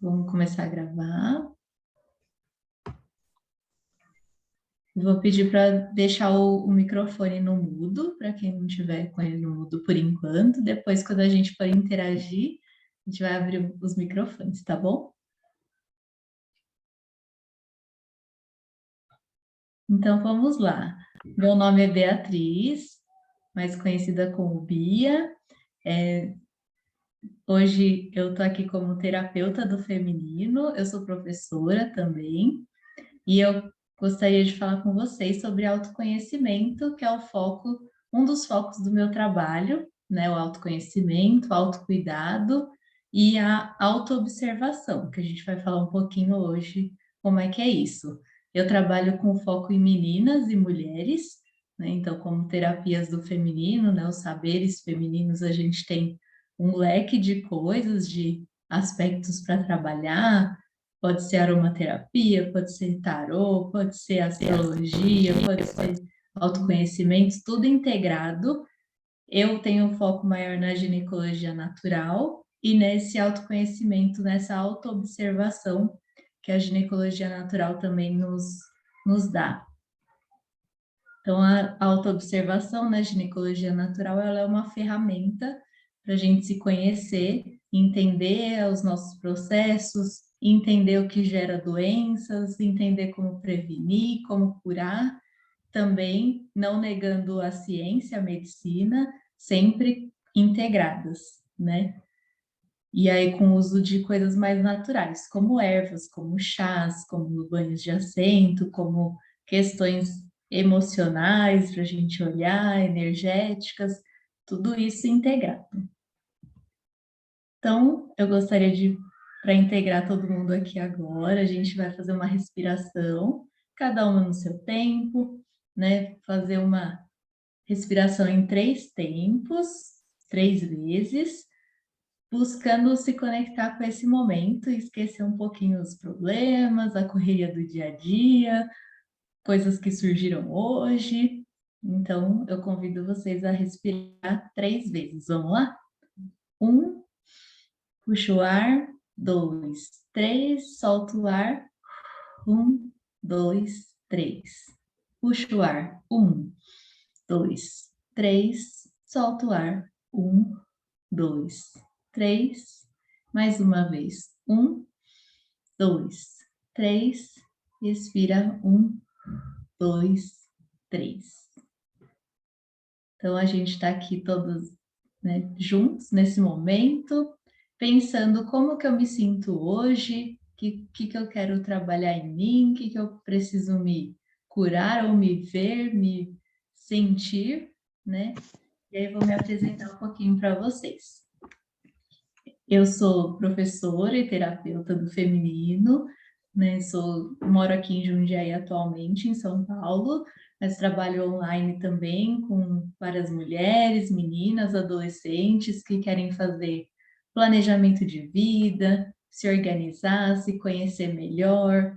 Vamos começar a gravar. Vou pedir para deixar o microfone no mudo, para quem não tiver com ele no mudo por enquanto. Depois, quando a gente for interagir, a gente vai abrir os microfones, tá bom? Então, vamos lá. Meu nome é Beatriz, mais conhecida como Bia. Hoje eu estou aqui como terapeuta do feminino, eu sou professora também. E eu gostaria de falar com vocês sobre autoconhecimento, que é o foco, um dos focos do meu trabalho, né? O autoconhecimento, o autocuidado e a autoobservação, que a gente vai falar um pouquinho hoje como é que é isso. Eu trabalho com foco em meninas e mulheres, né? Então, como terapias do feminino, né? Os saberes femininos, a gente tem um leque de coisas, de aspectos para trabalhar. Pode ser aromaterapia, pode ser tarô, pode ser astrologia, pode ser autoconhecimento, tudo integrado. Eu tenho um foco maior na ginecologia natural e nesse autoconhecimento, nessa autoobservação que a ginecologia natural também nos dá. Então, a autoobservação na ginecologia natural, ela é uma ferramenta para a gente se conhecer, entender os nossos processos, entender o que gera doenças, entender como prevenir, como curar, também não negando a ciência, a medicina, sempre integradas, né? E aí com o uso de coisas mais naturais, como ervas, como chás, como banhos de assento, como questões emocionais para a gente olhar, energéticas, tudo isso integrado. Então, eu gostaria de, para integrar todo mundo aqui agora, a gente vai fazer uma respiração, cada uma no seu tempo, né? Fazer uma respiração em 3 tempos, 3 vezes, buscando se conectar com esse momento e esquecer um pouquinho os problemas, a correria do dia a dia, coisas que surgiram hoje. Então, eu convido vocês a respirar 3 vezes. Vamos lá? 1, puxa o ar. 2, 3, solta o ar. 1, 2, 3. Puxa o ar. 1, 2, 3, solta o ar. 1, 2, 3. Mais uma vez. 1, 2, 3. Respira. 1, 2, 3. Então, a gente está aqui todos, né, juntos nesse momento, pensando como que eu me sinto hoje, que eu quero trabalhar em mim, que eu preciso me curar ou me ver, me sentir, né? E aí vou me apresentar um pouquinho para vocês. Eu sou professora e terapeuta do feminino, né? Moro aqui em Jundiaí atualmente, em São Paulo, mas trabalho online também com várias mulheres, meninas, adolescentes que querem fazer planejamento de vida, se organizar, se conhecer melhor,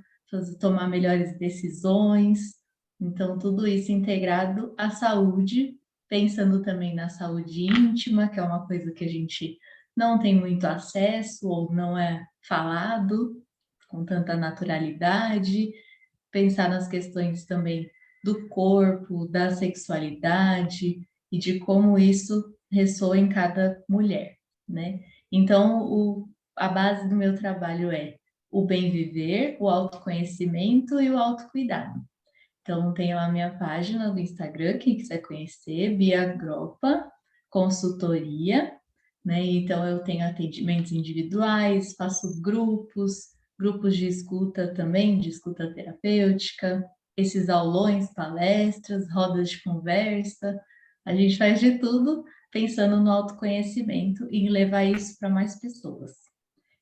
tomar melhores decisões. Então, tudo isso integrado à saúde, pensando também na saúde íntima, que é uma coisa que a gente não tem muito acesso ou não é falado com tanta naturalidade, pensar nas questões também do corpo, da sexualidade e de como isso ressoa em cada mulher, né? Então, a base do meu trabalho é o bem viver, o autoconhecimento e o autocuidado. Então, tenho a minha página do Instagram, quem quiser conhecer, Bia Gropa, consultoria, né? Então, eu tenho atendimentos individuais, faço grupos de escuta também, de escuta terapêutica, esses aulões, palestras, rodas de conversa. A gente faz de tudo pensando no autoconhecimento e em levar isso para mais pessoas.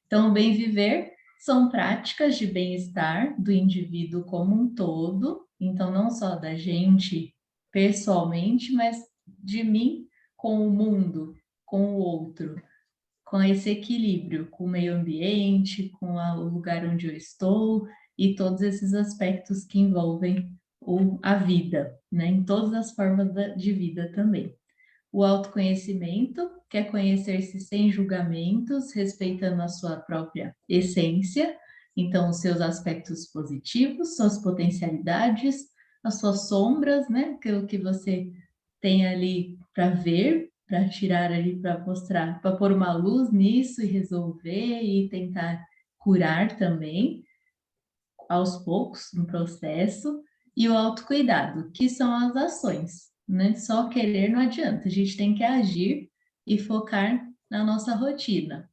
Então, o bem viver são práticas de bem-estar do indivíduo como um todo, então não só da gente pessoalmente, mas de mim com o mundo, com o outro, com esse equilíbrio, com o meio ambiente, com o lugar onde eu estou e todos esses aspectos que envolvem a vida, né? Em todas as formas de vida também. O autoconhecimento, que é conhecer-se sem julgamentos, respeitando a sua própria essência, então os seus aspectos positivos, suas potencialidades, as suas sombras, né? Aquilo que você tem ali para ver, para tirar ali, para mostrar, para pôr uma luz nisso e resolver e tentar curar também, aos poucos, no processo, e o autocuidado, que são as ações, né? Só querer não adianta, a gente tem que agir e focar na nossa rotina.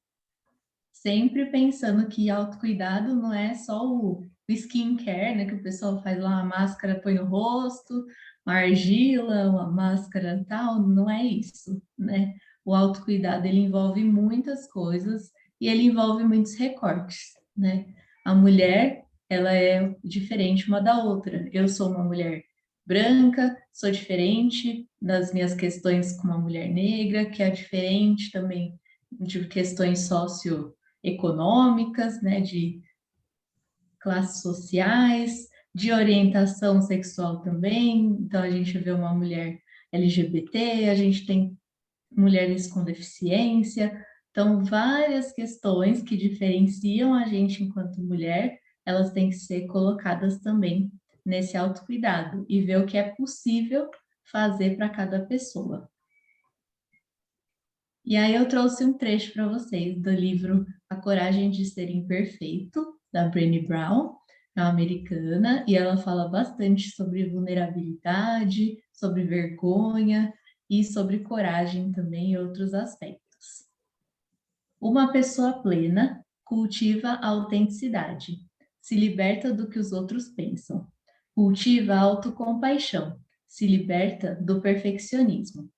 Sempre pensando que autocuidado não é só o skincare, né? Que o pessoal faz lá uma máscara, põe no rosto, uma argila, uma máscara tal, não é isso, né? O autocuidado, ele envolve muitas coisas e ele envolve muitos recortes, né? A mulher, ela é diferente uma da outra. Eu sou uma mulher branca, sou diferente das minhas questões com uma mulher negra, que é diferente também de questões socioeconômicas, né, de classes sociais, de orientação sexual também. Então, a gente vê uma mulher LGBT, a gente tem mulheres com deficiência. Então, várias questões que diferenciam a gente enquanto mulher, elas têm que ser colocadas também nesse autocuidado e ver o que é possível fazer para cada pessoa. E aí eu trouxe um trecho para vocês do livro A Coragem de Ser Imperfeito, da Brené Brown, é uma americana, e ela fala bastante sobre vulnerabilidade, sobre vergonha e sobre coragem também e outros aspectos. Uma pessoa plena cultiva a autenticidade, se liberta do que os outros pensam, cultiva a autocompaixão, se liberta do perfeccionismo,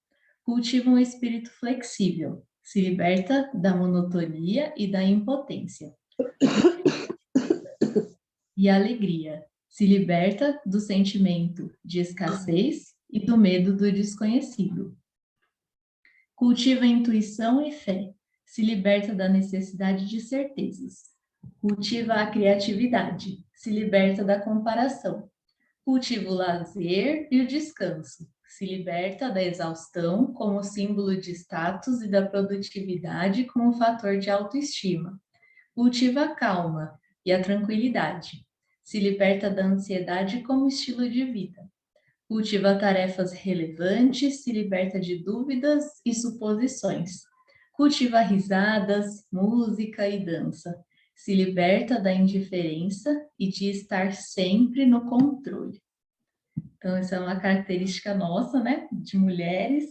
cultiva um espírito flexível, se liberta da monotonia e da impotência. E alegria, se liberta do sentimento de escassez e do medo do desconhecido. Cultiva intuição e fé, se liberta da necessidade de certezas. Cultiva a criatividade, se liberta da comparação. Cultiva o lazer e o descanso, se liberta da exaustão como símbolo de status e da produtividade como fator de autoestima. Cultiva a calma e a tranquilidade, se liberta da ansiedade como estilo de vida. Cultiva tarefas relevantes, se liberta de dúvidas e suposições. Cultiva risadas, música e dança, se liberta da indiferença e de estar sempre no controle. Então, essa é uma característica nossa, né, de mulheres,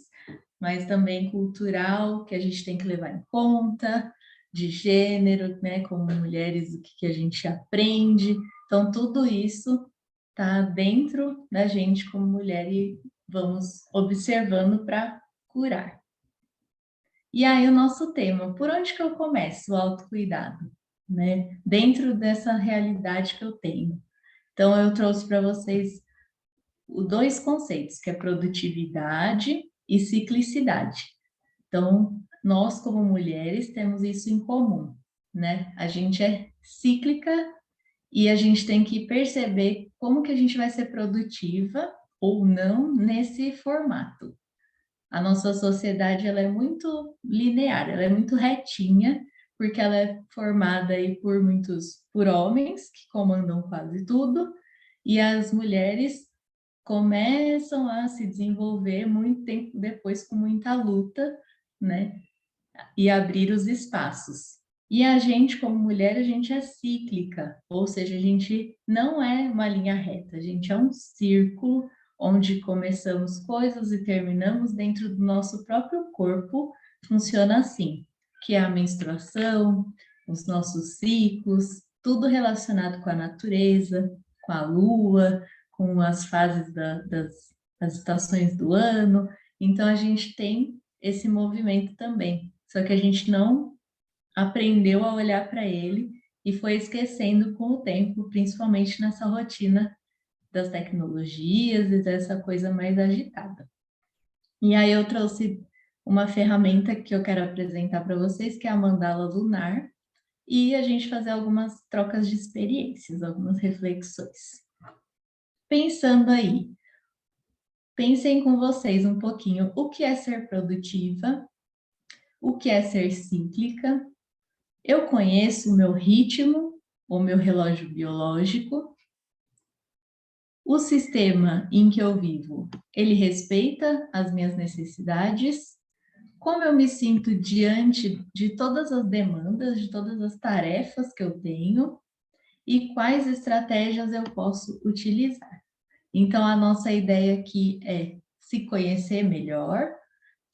mas também cultural, que a gente tem que levar em conta, de gênero, né, como mulheres, o que a gente aprende. Então, tudo isso está dentro da gente como mulher e vamos observando para curar. E aí, o nosso tema, por onde que eu começo o autocuidado, né? Dentro dessa realidade que eu tenho. Então, eu trouxe para vocês dois conceitos, que é produtividade e ciclicidade. Então, nós como mulheres temos isso em comum, né? A gente é cíclica e a gente tem que perceber como que a gente vai ser produtiva ou não nesse formato. A nossa sociedade ela é muito linear, ela é muito retinha, porque ela é formada aí por homens que comandam quase tudo, e as mulheres começam a se desenvolver muito tempo depois com muita luta, né? E abrir os espaços. E a gente, como mulher, a gente é cíclica, ou seja, a gente não é uma linha reta, a gente é um círculo onde começamos coisas e terminamos dentro do nosso próprio corpo, funciona assim, que é a menstruação, os nossos ciclos, tudo relacionado com a natureza, com a lua, com as fases das estações do ano. Então, a gente tem esse movimento também. Só que a gente não aprendeu a olhar para ele e foi esquecendo com o tempo, principalmente nessa rotina das tecnologias e dessa coisa mais agitada. E aí eu trouxe uma ferramenta que eu quero apresentar para vocês, que é a mandala lunar, e a gente fazer algumas trocas de experiências, algumas reflexões. Pensando aí, pensem com vocês um pouquinho o que é ser produtiva, o que é ser cíclica. Eu conheço o meu ritmo, o meu relógio biológico, o sistema em que eu vivo, ele respeita as minhas necessidades, como eu me sinto diante de todas as demandas, de todas as tarefas que eu tenho e quais estratégias eu posso utilizar. Então, a nossa ideia aqui é se conhecer melhor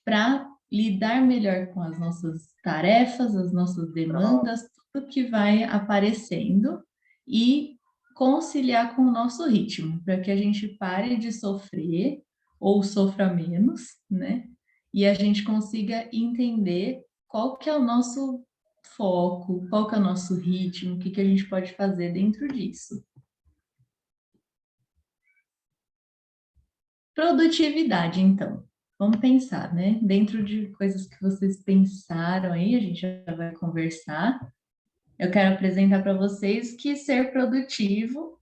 para lidar melhor com as nossas tarefas, as nossas demandas, tudo que vai aparecendo e conciliar com o nosso ritmo, para que a gente pare de sofrer ou sofra menos, né? E a gente consiga entender qual que é o nosso foco, qual que é o nosso ritmo, o que que a gente pode fazer dentro disso. Produtividade, então. Vamos pensar, né? Dentro de coisas que vocês pensaram aí, a gente já vai conversar. Eu quero apresentar para vocês que ser produtivo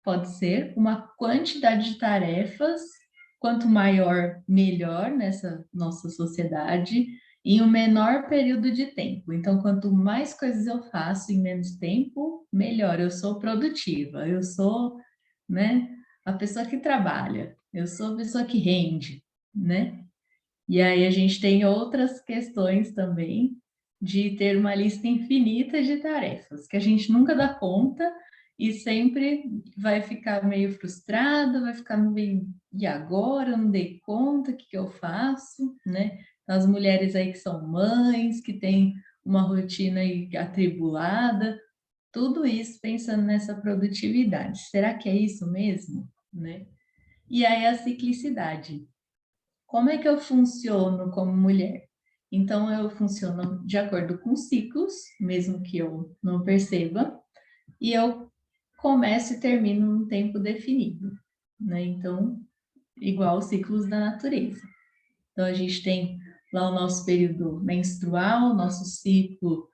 pode ser uma quantidade de tarefas, quanto maior, melhor nessa nossa sociedade, em um menor período de tempo. Então, quanto mais coisas eu faço em menos tempo, melhor. Eu sou produtiva, eu sou, né, a pessoa que trabalha, eu sou a pessoa que rende, né? E aí a gente tem outras questões também de ter uma lista infinita de tarefas que a gente nunca dá conta e sempre vai ficar meio frustrado, vai ficar meio, e agora? Eu não dei conta, o que que eu faço, né? As mulheres aí que são mães, que têm uma rotina aí atribulada, tudo isso pensando nessa produtividade. Será que é isso mesmo, né? E aí a ciclicidade. Como é que eu funciono como mulher? Então, eu funciono de acordo com ciclos, mesmo que eu não perceba, e eu começo e termino num tempo definido, né? Então, igual os ciclos da natureza. Então, a gente tem lá o nosso período menstrual, o nosso ciclo,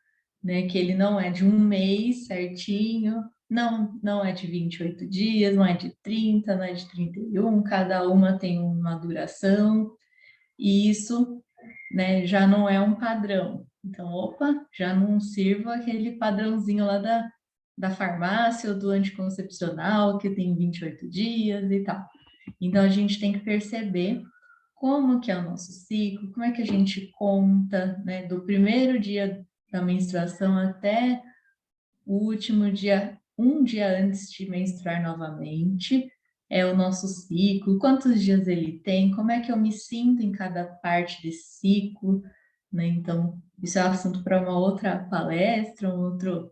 né, que ele não é de um mês certinho, não é de 28 dias, não é de 30, não é de 31, cada uma tem uma duração, e isso, né, já não é um padrão. Então, opa, já não sirvo aquele padrãozinho lá da farmácia ou do anticoncepcional que tem 28 dias e tal. Então, a gente tem que perceber como que é o nosso ciclo, como é que a gente conta, né, do primeiro dia da menstruação até o último dia, um dia antes de menstruar novamente, é o nosso ciclo, quantos dias ele tem, como é que eu me sinto em cada parte desse ciclo, né? Então, isso é assunto para uma outra palestra, um outro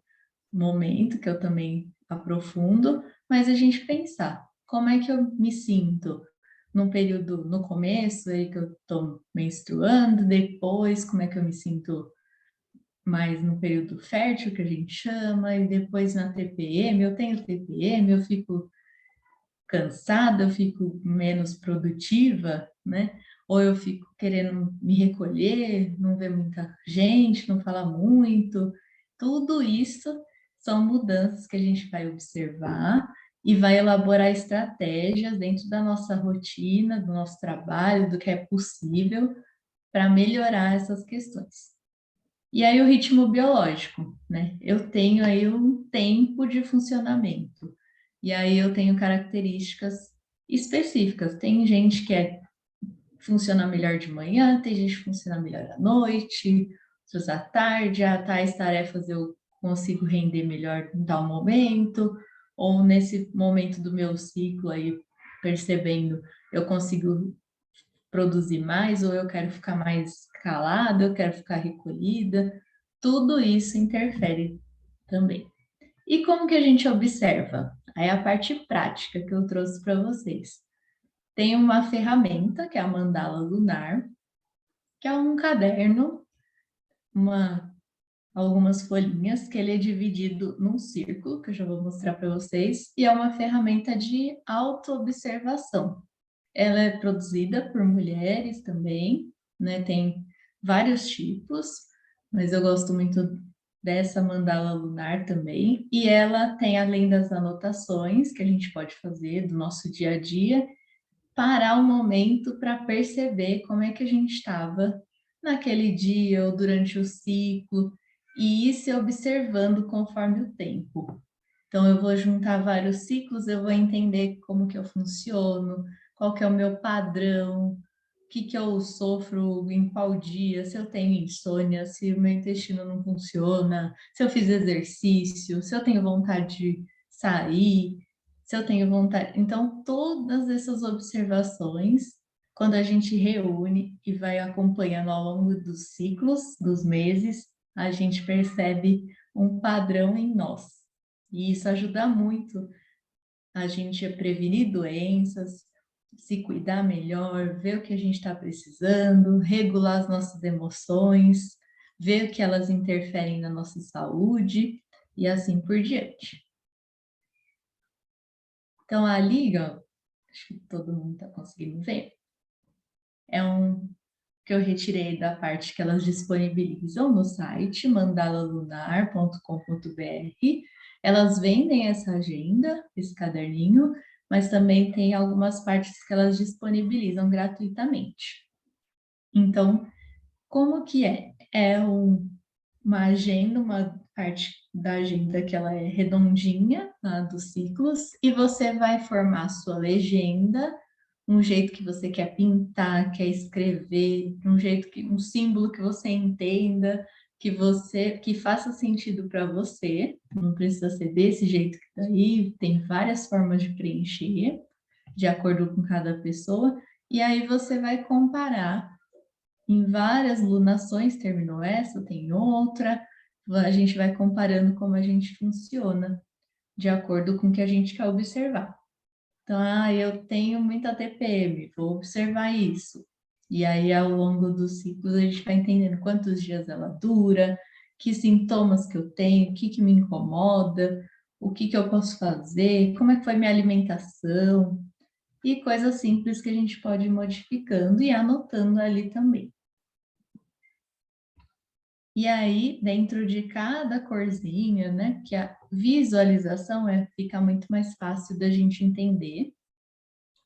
momento que eu também aprofundo, mas a gente pensar, como é que eu me sinto num período, no começo, aí que eu estou menstruando, depois, como é que eu me sinto mais no período fértil, que a gente chama, e depois na TPM, eu tenho TPM, eu fico cansada, eu fico menos produtiva, né? Ou eu fico querendo me recolher, não ver muita gente, não falar muito. Tudo isso são mudanças que a gente vai observar e vai elaborar estratégias dentro da nossa rotina, do nosso trabalho, do que é possível para melhorar essas questões. E aí o ritmo biológico, né? Eu tenho aí um tempo de funcionamento. E aí eu tenho características específicas. Tem gente que funciona melhor de manhã, tem gente que funciona melhor à noite, outros à tarde, a tais tarefas eu consigo render melhor em tal momento, ou nesse momento do meu ciclo aí, percebendo, eu consigo produzir mais, ou eu quero ficar mais calada, eu quero ficar recolhida, tudo isso interfere também. E como que a gente observa? Aí a parte prática que eu trouxe para vocês. Tem uma ferramenta, que é a mandala lunar, que é um caderno, algumas folhinhas, que ele é dividido num círculo, que eu já vou mostrar para vocês, e é uma ferramenta de autoobservação. Ela é produzida por mulheres também, né? Tem vários tipos, mas eu gosto muito dessa mandala lunar também. E ela tem, além das anotações que a gente pode fazer do nosso dia a dia, parar um momento para perceber como é que a gente estava naquele dia ou durante o ciclo e ir se observando conforme o tempo. Então, eu vou juntar vários ciclos, eu vou entender como que eu funciono, qual que é o meu padrão, o que que eu sofro em qual dia, se eu tenho insônia, se o meu intestino não funciona, se eu fiz exercício, se eu tenho vontade de sair, se eu tenho vontade. Então, todas essas observações, quando a gente reúne e vai acompanhando ao longo dos ciclos, dos meses, a gente percebe um padrão em nós. E isso ajuda muito a gente a prevenir doenças, se cuidar melhor, ver o que a gente está precisando, regular as nossas emoções, ver o que elas interferem na nossa saúde e assim por diante. Então, a liga, acho que todo mundo está conseguindo ver, é um que eu retirei da parte que elas disponibilizam no site mandalalunar.com.br. Elas vendem essa agenda, esse caderninho, mas também tem algumas partes que elas disponibilizam gratuitamente. Então, como que é? Uma agenda, uma parte da agenda que ela é redondinha, tá, dos ciclos, e você vai formar a sua legenda, um jeito que você quer pintar, quer escrever, um símbolo que você entenda, que faça sentido para você. Não precisa ser desse jeito que está aí, tem várias formas de preencher, de acordo com cada pessoa, e aí você vai comparar em várias lunações, terminou essa, tem outra, a gente vai comparando como a gente funciona, de acordo com o que a gente quer observar. Então, eu tenho muita TPM, vou observar isso. E aí, ao longo dos ciclos, a gente vai entendendo quantos dias ela dura, que sintomas que eu tenho, o que que me incomoda, o que que eu posso fazer, como é que foi minha alimentação, e coisas simples que a gente pode ir modificando e anotando ali também. E aí, dentro de cada corzinha, né, que a visualização fica muito mais fácil da gente entender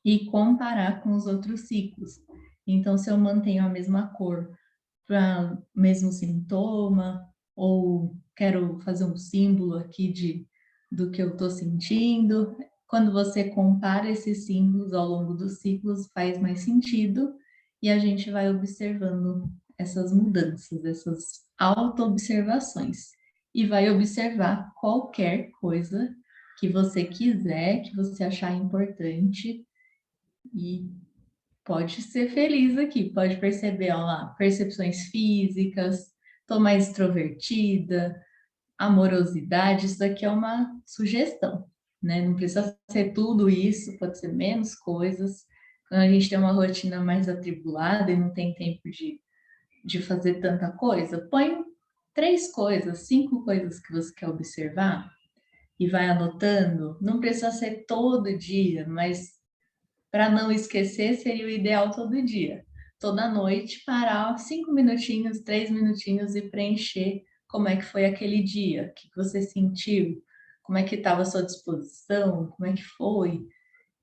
e comparar com os outros ciclos. Então, se eu mantenho a mesma cor para o mesmo sintoma, ou quero fazer um símbolo aqui do que eu estou sentindo, quando você compara esses símbolos ao longo dos ciclos, faz mais sentido e a gente vai observando essas mudanças, essas auto-observações. E vai observar qualquer coisa que você quiser, que você achar importante e pode ser feliz aqui, pode perceber, ó lá, percepções físicas, tô mais extrovertida, amorosidade, isso daqui é uma sugestão, né? Não precisa ser tudo isso, pode ser menos coisas. Quando a gente tem uma rotina mais atribulada e não tem tempo de fazer tanta coisa, põe 3 coisas, 5 coisas que você quer observar e vai anotando. Não precisa ser todo dia, mas para não esquecer, seria o ideal todo dia. Toda noite, parar 5 minutinhos, 3 minutinhos e preencher como é que foi aquele dia, o que você sentiu, como é que estava a sua disposição, como é que foi.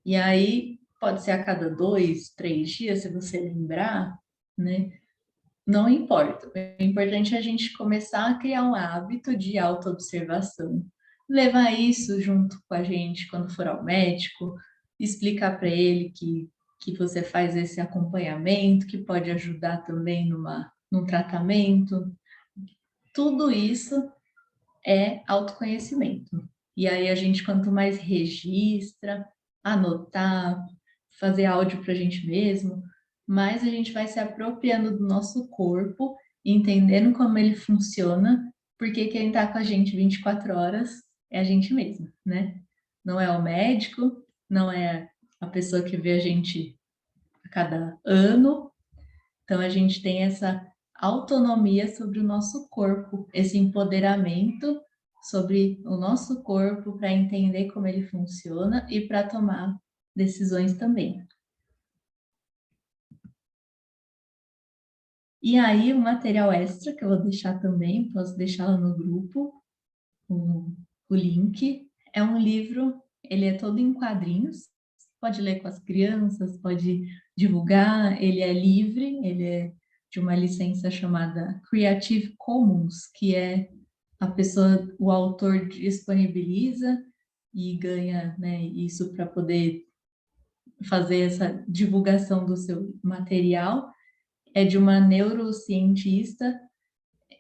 E aí, pode ser a cada 2, 3 dias, se você lembrar, né? Não importa. O importante é a gente começar a criar um hábito de autoobservação. Levar isso junto com a gente quando for ao médico, explicar para ele que você faz esse acompanhamento, que pode ajudar também num tratamento. Tudo isso é autoconhecimento. E aí a gente, quanto mais registra, anotar, fazer áudio para a gente mesmo, mais a gente vai se apropriando do nosso corpo, entendendo como ele funciona, porque quem está com a gente 24 horas é a gente mesmo, né? Não é o médico, não é a pessoa que vê a gente a cada ano. Então a gente tem essa autonomia sobre o nosso corpo, esse empoderamento sobre o nosso corpo para entender como ele funciona e para tomar decisões também. E aí, o material extra que eu vou deixar também, posso deixar lá no grupo, o link, é um livro, ele é todo em quadrinhos, pode ler com as crianças, pode divulgar, ele é livre, ele é de uma licença chamada Creative Commons, que é a pessoa, o autor disponibiliza e ganha, né, isso para poder fazer essa divulgação do seu material. É de uma neurocientista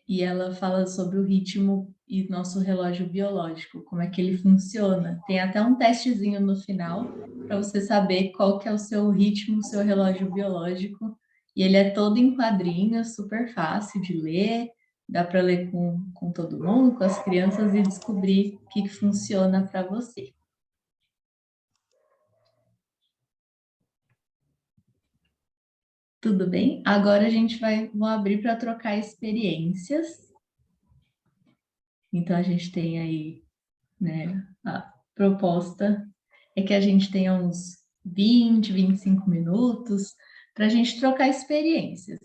e ela fala sobre o ritmo e nosso relógio biológico, como é que ele funciona. Tem até um testezinho no final para você saber qual que é o seu ritmo, o seu relógio biológico. E ele é todo em quadrinhos, super fácil de ler, dá para ler com todo mundo, com as crianças e descobrir o que funciona para você. Tudo bem? Agora a gente vou abrir para trocar experiências. Então a gente tem aí, né, a proposta é que a gente tenha uns 25 minutos para a gente trocar experiências.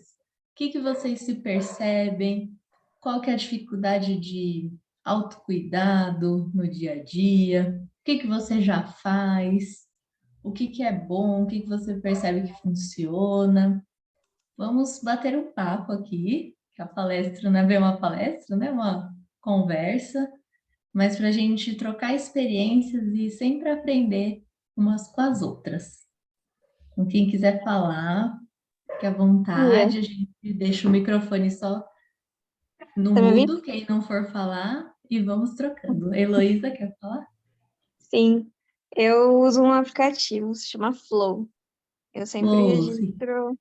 O que vocês se percebem? Qual que é a dificuldade de autocuidado no dia a dia? O que você já faz? O que é bom? O que você percebe que funciona? Vamos bater um papo aqui, que a palestra não é bem uma palestra, né? Uma conversa, mas para a gente trocar experiências e sempre aprender umas com as outras. Com quem quiser falar, fique à Lia, vontade, a gente deixa o microfone só no tá me ouvindo? mudo, quem não for falar, e vamos trocando. Heloísa, quer falar? Sim. Eu uso um aplicativo, se chama Flow. Eu sempre Flor, sim. registro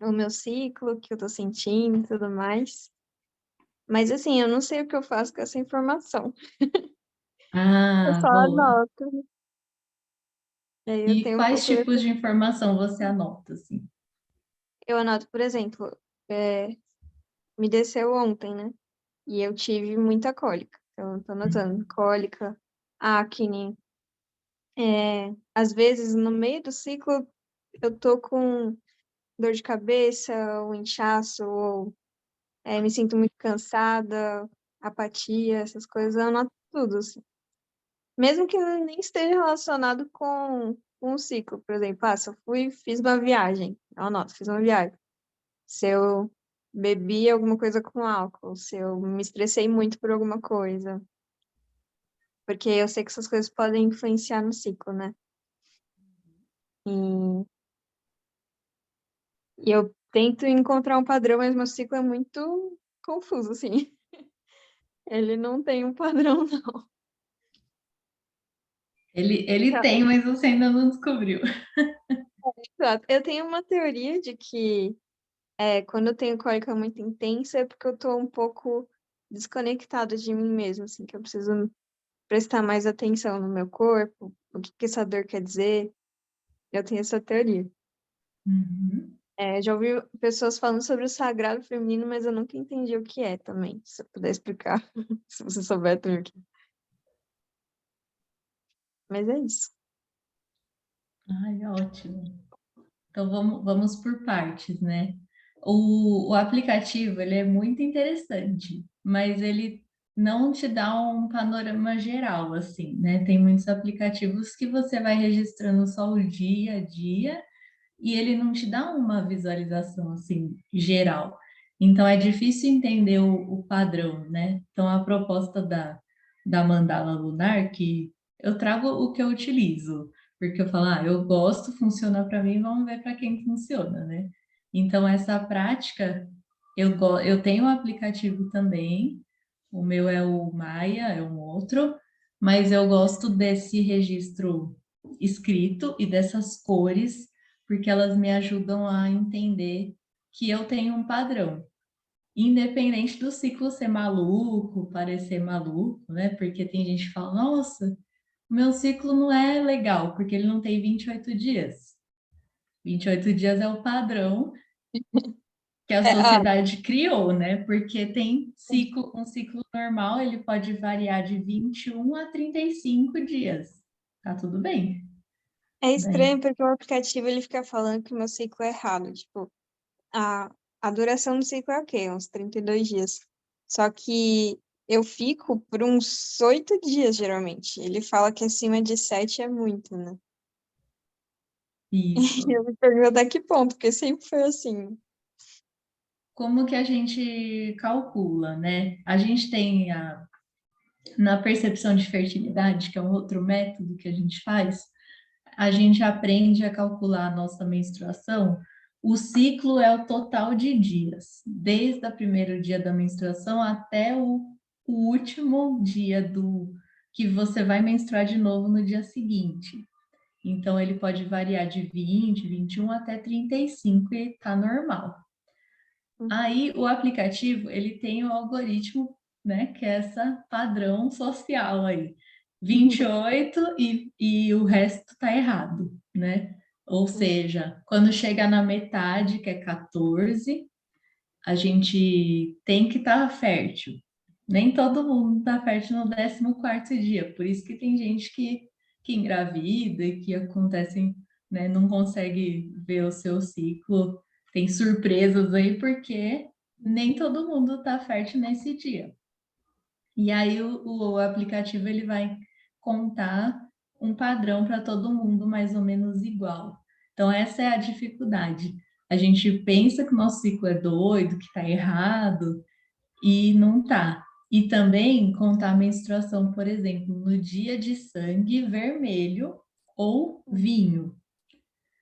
o meu ciclo, o que eu tô sentindo e tudo mais. Mas assim, eu não sei o que eu faço com essa informação. Eu Ah, só boa. anoto. E aí eu E tenho um quais pouco tipos dessa... de informação você anota, assim? Eu anoto, por exemplo, me desceu ontem, né? E eu tive muita cólica. Então, eu tô anotando cólica, acne. Às vezes, no meio do ciclo, eu tô com dor de cabeça, ou inchaço, ou me sinto muito cansada, apatia, essas coisas, eu anoto tudo, assim. Mesmo que nem esteja relacionado com o ciclo, por exemplo, se eu fiz uma viagem, eu anoto, fiz uma viagem. Se eu bebi alguma coisa com álcool, se eu me estressei muito por alguma coisa, porque eu sei que essas coisas podem influenciar no ciclo, né? E, e eu tento encontrar um padrão, mas meu ciclo é muito confuso, assim. Ele não tem um padrão, não. Ele tem, mas você ainda não descobriu. Exato. Eu tenho uma teoria de que quando eu tenho cólica muito intensa é porque eu tô um pouco desconectada de mim mesma, assim, que eu preciso prestar mais atenção no meu corpo, o que que essa dor quer dizer. Eu tenho essa teoria. Uhum. Já ouvi pessoas falando sobre o sagrado feminino, mas eu nunca entendi o que é também. Se eu puder explicar, se você souber também o que é. Mas é isso. Ai, ótimo. Então vamos por partes, né? O aplicativo ele é muito interessante, mas ele não te dá um panorama geral, assim, né? Tem muitos aplicativos que você vai registrando só o dia a dia e ele não te dá uma visualização assim geral. Então é difícil entender o padrão, né? Então a proposta da mandala lunar, que eu trago o que eu utilizo, porque eu falo, eu gosto, funciona para mim, vamos ver para quem funciona, né? Então essa prática, eu tenho um aplicativo também, o meu é o Maia, é um outro, mas eu gosto desse registro escrito e dessas cores porque elas me ajudam a entender que eu tenho um padrão, independente do ciclo ser maluco, parecer maluco, né? Porque tem gente que fala, nossa, o meu ciclo não é legal, porque ele não tem 28 dias. 28 dias é o padrão que a É, ah, sociedade criou, né? Porque tem ciclo, um ciclo normal, ele pode variar de 21 a 35 dias. Tá tudo bem, é né? estranho porque o aplicativo ele fica falando que o meu ciclo é errado. Tipo, a duração do ciclo é o quê? Uns 32 dias. Só que eu fico por uns 8 dias, geralmente. Ele fala que acima de 7 é muito, né? Isso. Eu me pergunto até que ponto, porque sempre foi assim. Como que a gente calcula, né? A gente tem na percepção de fertilidade, que é um outro método que a gente faz, a gente aprende a calcular a nossa menstruação. O ciclo é o total de dias, desde o primeiro dia da menstruação até o último dia do que você vai menstruar de novo no dia seguinte. Então, ele pode variar de 20, 21 até 35 e tá normal. Aí, o aplicativo, ele tem o algoritmo, né, que é essa padrão social aí. 28 e o resto tá errado, né? Ou seja, quando chega na metade, que é 14, a gente tem que estar fértil. Nem todo mundo está fértil no 14º dia, por isso que tem gente que engravida e que acontecem, né, não consegue ver o seu ciclo, tem surpresas aí, porque nem todo mundo está fértil nesse dia. E aí o aplicativo ele vai contar um padrão para todo mundo mais ou menos igual. Então, essa é a dificuldade. A gente pensa que o nosso ciclo é doido, que está errado, e não tá. E também contar a menstruação, por exemplo, no dia de sangue vermelho ou vinho.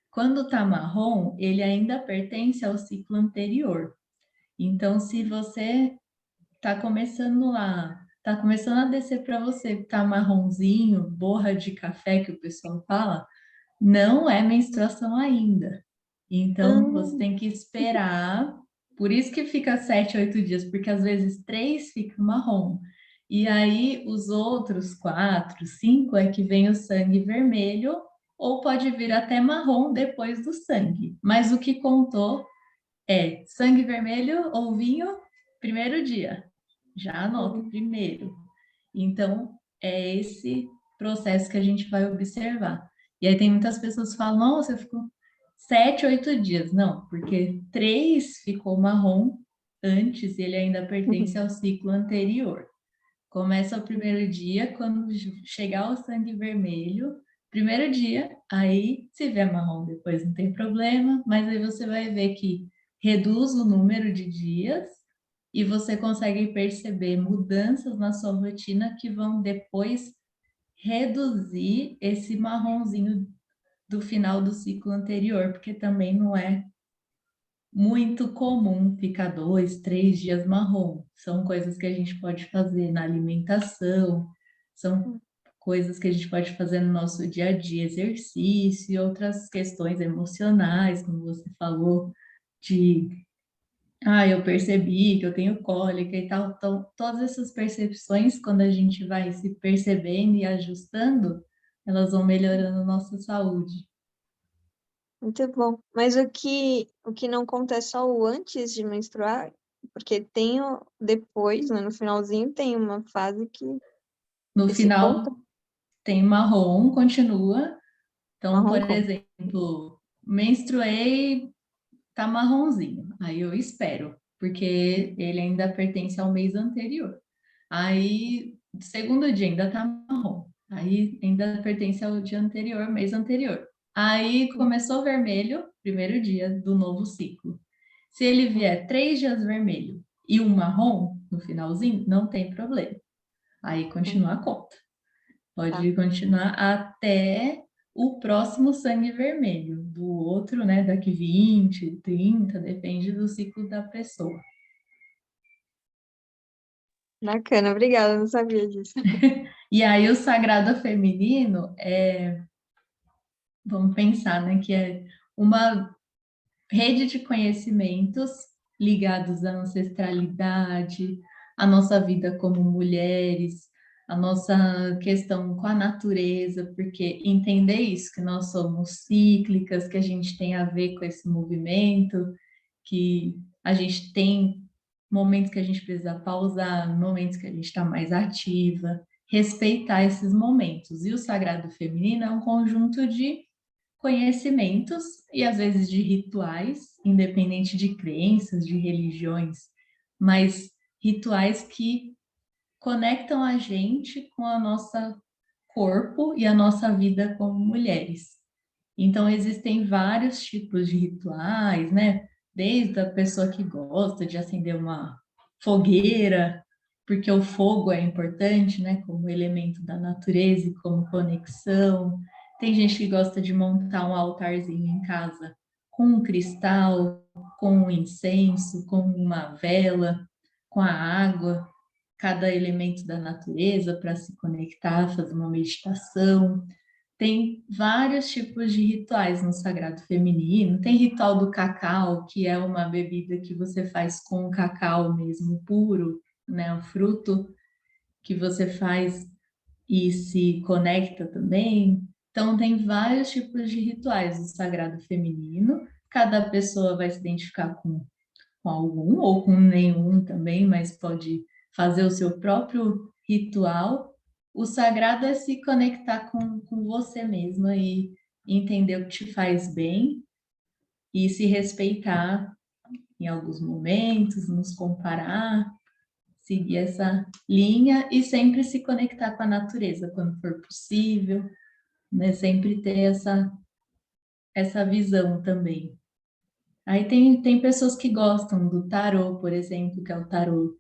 Quando tá marrom, ele ainda pertence ao ciclo anterior. Então, se você tá começando lá, tá começando a descer para você, tá marronzinho, borra de café que o pessoal fala, não é menstruação ainda. Então, você Hum, tem que esperar. Por isso que fica 7, 8 dias, porque às vezes 3 fica marrom. E aí, os outros 4, 5 é que vem o sangue vermelho, ou pode vir até marrom depois do sangue. Mas o que contou é sangue vermelho ou vinho, primeiro dia. Já anota hum. primeiro. Então, é esse processo que a gente vai observar. E aí tem muitas pessoas que falam, nossa, ficou 7, 8 dias. Não, porque 3 ficou marrom antes e ele ainda pertence ao ciclo anterior. Começa o primeiro dia, quando chegar o sangue vermelho, primeiro dia, aí se vier marrom depois não tem problema, mas aí você vai ver que reduz o número de dias e você consegue perceber mudanças na sua rotina que vão depois reduzir esse marronzinho do final do ciclo anterior, porque também não é muito comum ficar 2, 3 dias marrom. São coisas que a gente pode fazer na alimentação, são coisas que a gente pode fazer no nosso dia a dia, exercício e outras questões emocionais, como você falou, de eu percebi que eu tenho cólica e tal. Então, todas essas percepções, quando a gente vai se percebendo e ajustando, elas vão melhorando a nossa saúde. Muito bom. Mas o que não conta é só o antes de menstruar, porque tem o depois, né, no finalzinho, tem uma fase No que se conta, final, tem marrom, continua. Então, por marrom conta. exemplo, menstruei, tá marronzinho. Aí eu espero, porque ele ainda pertence ao mês anterior. Aí, segundo dia ainda tá marrom. Aí ainda pertence ao dia anterior, mês anterior. Aí começou vermelho, primeiro dia do novo ciclo. Se ele vier 3 dias vermelho e um marrom no finalzinho, não tem problema. Aí continua a conta. Tá. Pode continuar até o próximo sangue vermelho. Do outro, né, daqui 20, 30, depende do ciclo da pessoa. Bacana, obrigada, não sabia disso. E aí o sagrado feminino vamos pensar, né, que é uma rede de conhecimentos ligados à ancestralidade, à nossa vida como mulheres, a nossa questão com a natureza, porque entender isso, que nós somos cíclicas, que a gente tem a ver com esse movimento, que a gente tem momentos que a gente precisa pausar, momentos que a gente está mais ativa, respeitar esses momentos. E o sagrado feminino é um conjunto de conhecimentos e às vezes de rituais, independente de crenças, de religiões, mas rituais que conectam a gente com a nossa corpo e a nossa vida como mulheres. Então, existem vários tipos de rituais, né? Desde a pessoa que gosta de acender uma fogueira, porque o fogo é importante, né? Como elemento da natureza e como conexão. Tem gente que gosta de montar um altarzinho em casa com um cristal, com um incenso, com uma vela, com a água, cada elemento da natureza para se conectar, fazer uma meditação. Tem vários tipos de rituais no sagrado feminino. Tem ritual do cacau, que é uma bebida que você faz com o cacau mesmo puro, né? O fruto que você faz e se conecta também. Então, tem vários tipos de rituais do sagrado feminino. Cada pessoa vai se identificar com algum ou com nenhum também, mas pode fazer o seu próprio ritual. O sagrado é se conectar com você mesma e entender o que te faz bem e se respeitar em alguns momentos, nos comparar, seguir essa linha e sempre se conectar com a natureza quando for possível, né? Sempre ter essa visão também. Aí tem pessoas que gostam do tarô, por exemplo, que é o tarô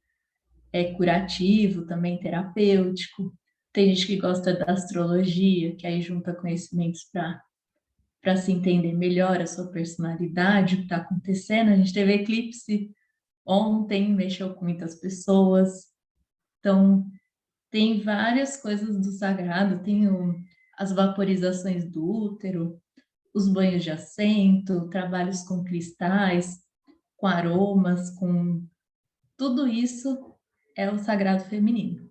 curativo, também terapêutico. Tem gente que gosta da astrologia, que aí junta conhecimentos para se entender melhor a sua personalidade, o que está acontecendo. A gente teve eclipse ontem, mexeu com muitas pessoas. Então, tem várias coisas do sagrado, tem as vaporizações do útero, os banhos de assento, trabalhos com cristais, com aromas, com tudo isso é o sagrado feminino.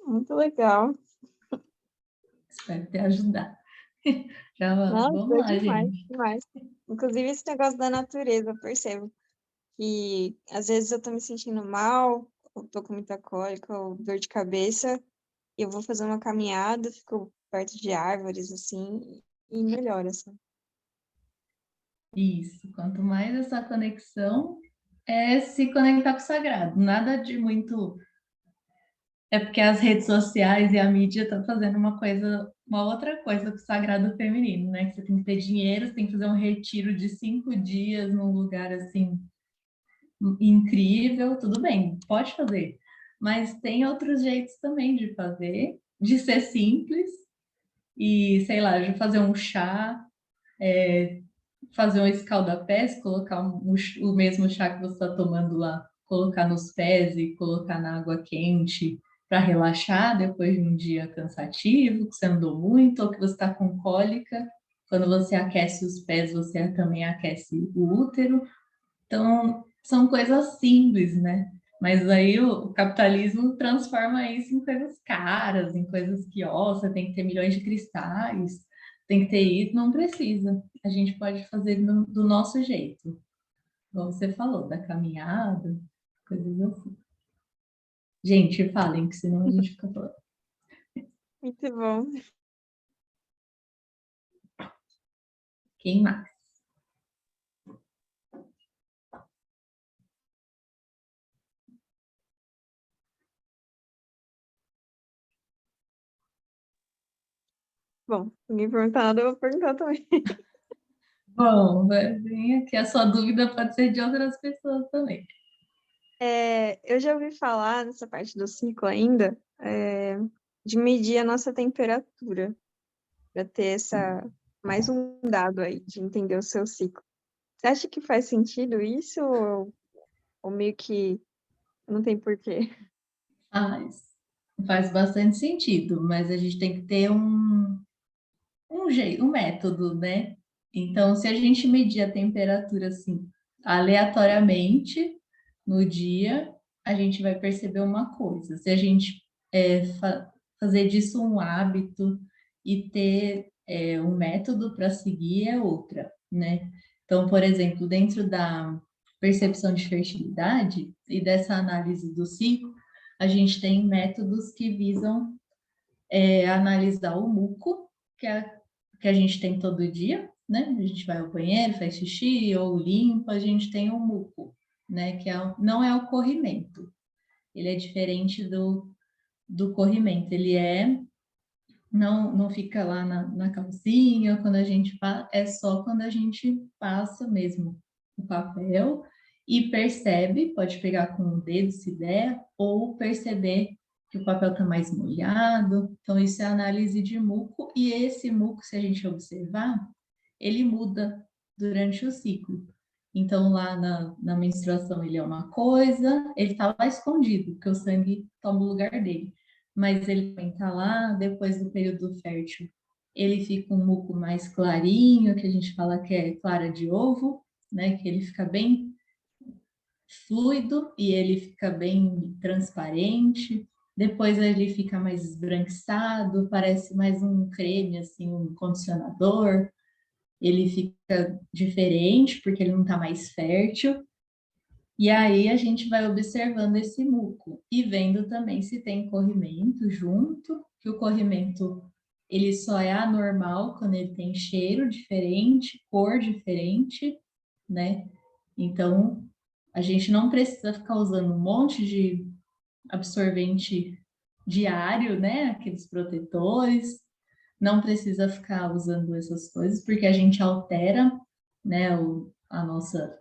Muito legal. Espero ter ajudado. Já Nossa, vamos lá, demais, gente. demais. Inclusive, esse negócio da natureza, eu percebo que às vezes eu tô me sentindo mal, ou tô com muita cólica, ou dor de cabeça, e eu vou fazer uma caminhada, fico perto de árvores, assim, e melhora, assim. Isso. Quanto mais essa conexão é se conectar com o sagrado. Nada de muito. É porque as redes sociais e a mídia estão fazendo uma outra coisa com o sagrado feminino, né? Que você tem que ter dinheiro, você tem que fazer um retiro de 5 dias num lugar assim incrível, tudo bem, pode fazer. Mas tem outros jeitos também de fazer, de ser simples e, sei lá, de fazer um chá, fazer um escaldapés, colocar o mesmo chá que você está tomando lá, colocar nos pés e colocar na água quente para relaxar depois de um dia cansativo, que você andou muito, ou que você está com cólica. Quando você aquece os pés, você também aquece o útero. Então, são coisas simples, né? Mas aí o capitalismo transforma isso em coisas caras, em coisas que, ó, você tem que ter milhões de cristais, tem que ter isso, não precisa. A gente pode fazer do nosso jeito. Como você falou, da caminhada, coisas assim. Gente, falem, que senão a gente fica falando. Muito bom. Quem mais? Bom, ninguém perguntar nada, eu vou perguntar também. Bom, vai vir aqui. A sua dúvida pode ser de outras pessoas também. Eu já ouvi falar, nessa parte do ciclo ainda, de medir a nossa temperatura, para ter mais um dado aí, de entender o seu ciclo. Você acha que faz sentido isso, ou meio que não tem porquê? Faz bastante sentido, mas a gente tem que ter um jeito, um método, né? Então, se a gente medir a temperatura assim, aleatoriamente no dia, a gente vai perceber uma coisa. Se a gente fazer disso um hábito e ter um método para seguir é outra, né? Então, por exemplo, dentro da percepção de fertilidade e dessa análise do ciclo, a gente tem métodos que visam analisar o muco, que a gente tem todo dia, né? A gente vai ao banheiro, faz xixi ou limpa, a gente tem o muco, né? Não é o corrimento. Ele é diferente do corrimento. Ele é não fica lá na calcinha, quando a gente é só quando a gente passa mesmo o papel e percebe, pode pegar com o dedo se der, ou perceber que o papel está mais molhado. Então, isso é análise de muco, e esse muco, se a gente observar, ele muda durante o ciclo. Então, lá na menstruação, ele é uma coisa, ele está lá escondido, porque o sangue toma o lugar dele. Mas ele também está lá, depois do período fértil, ele fica um muco mais clarinho, que a gente fala que é clara de ovo, né? Que ele fica bem fluido e ele fica bem transparente. Depois ele fica mais esbranquiçado, parece mais um creme, assim, um condicionador. Ele fica diferente porque ele não está mais fértil. E aí a gente vai observando esse muco e vendo também se tem corrimento junto, que o corrimento ele só é anormal quando ele tem cheiro diferente, cor diferente, né? Então a gente não precisa ficar usando um monte de absorvente diário, né? Aqueles protetores, não precisa ficar usando essas coisas, porque a gente altera, né, a nossa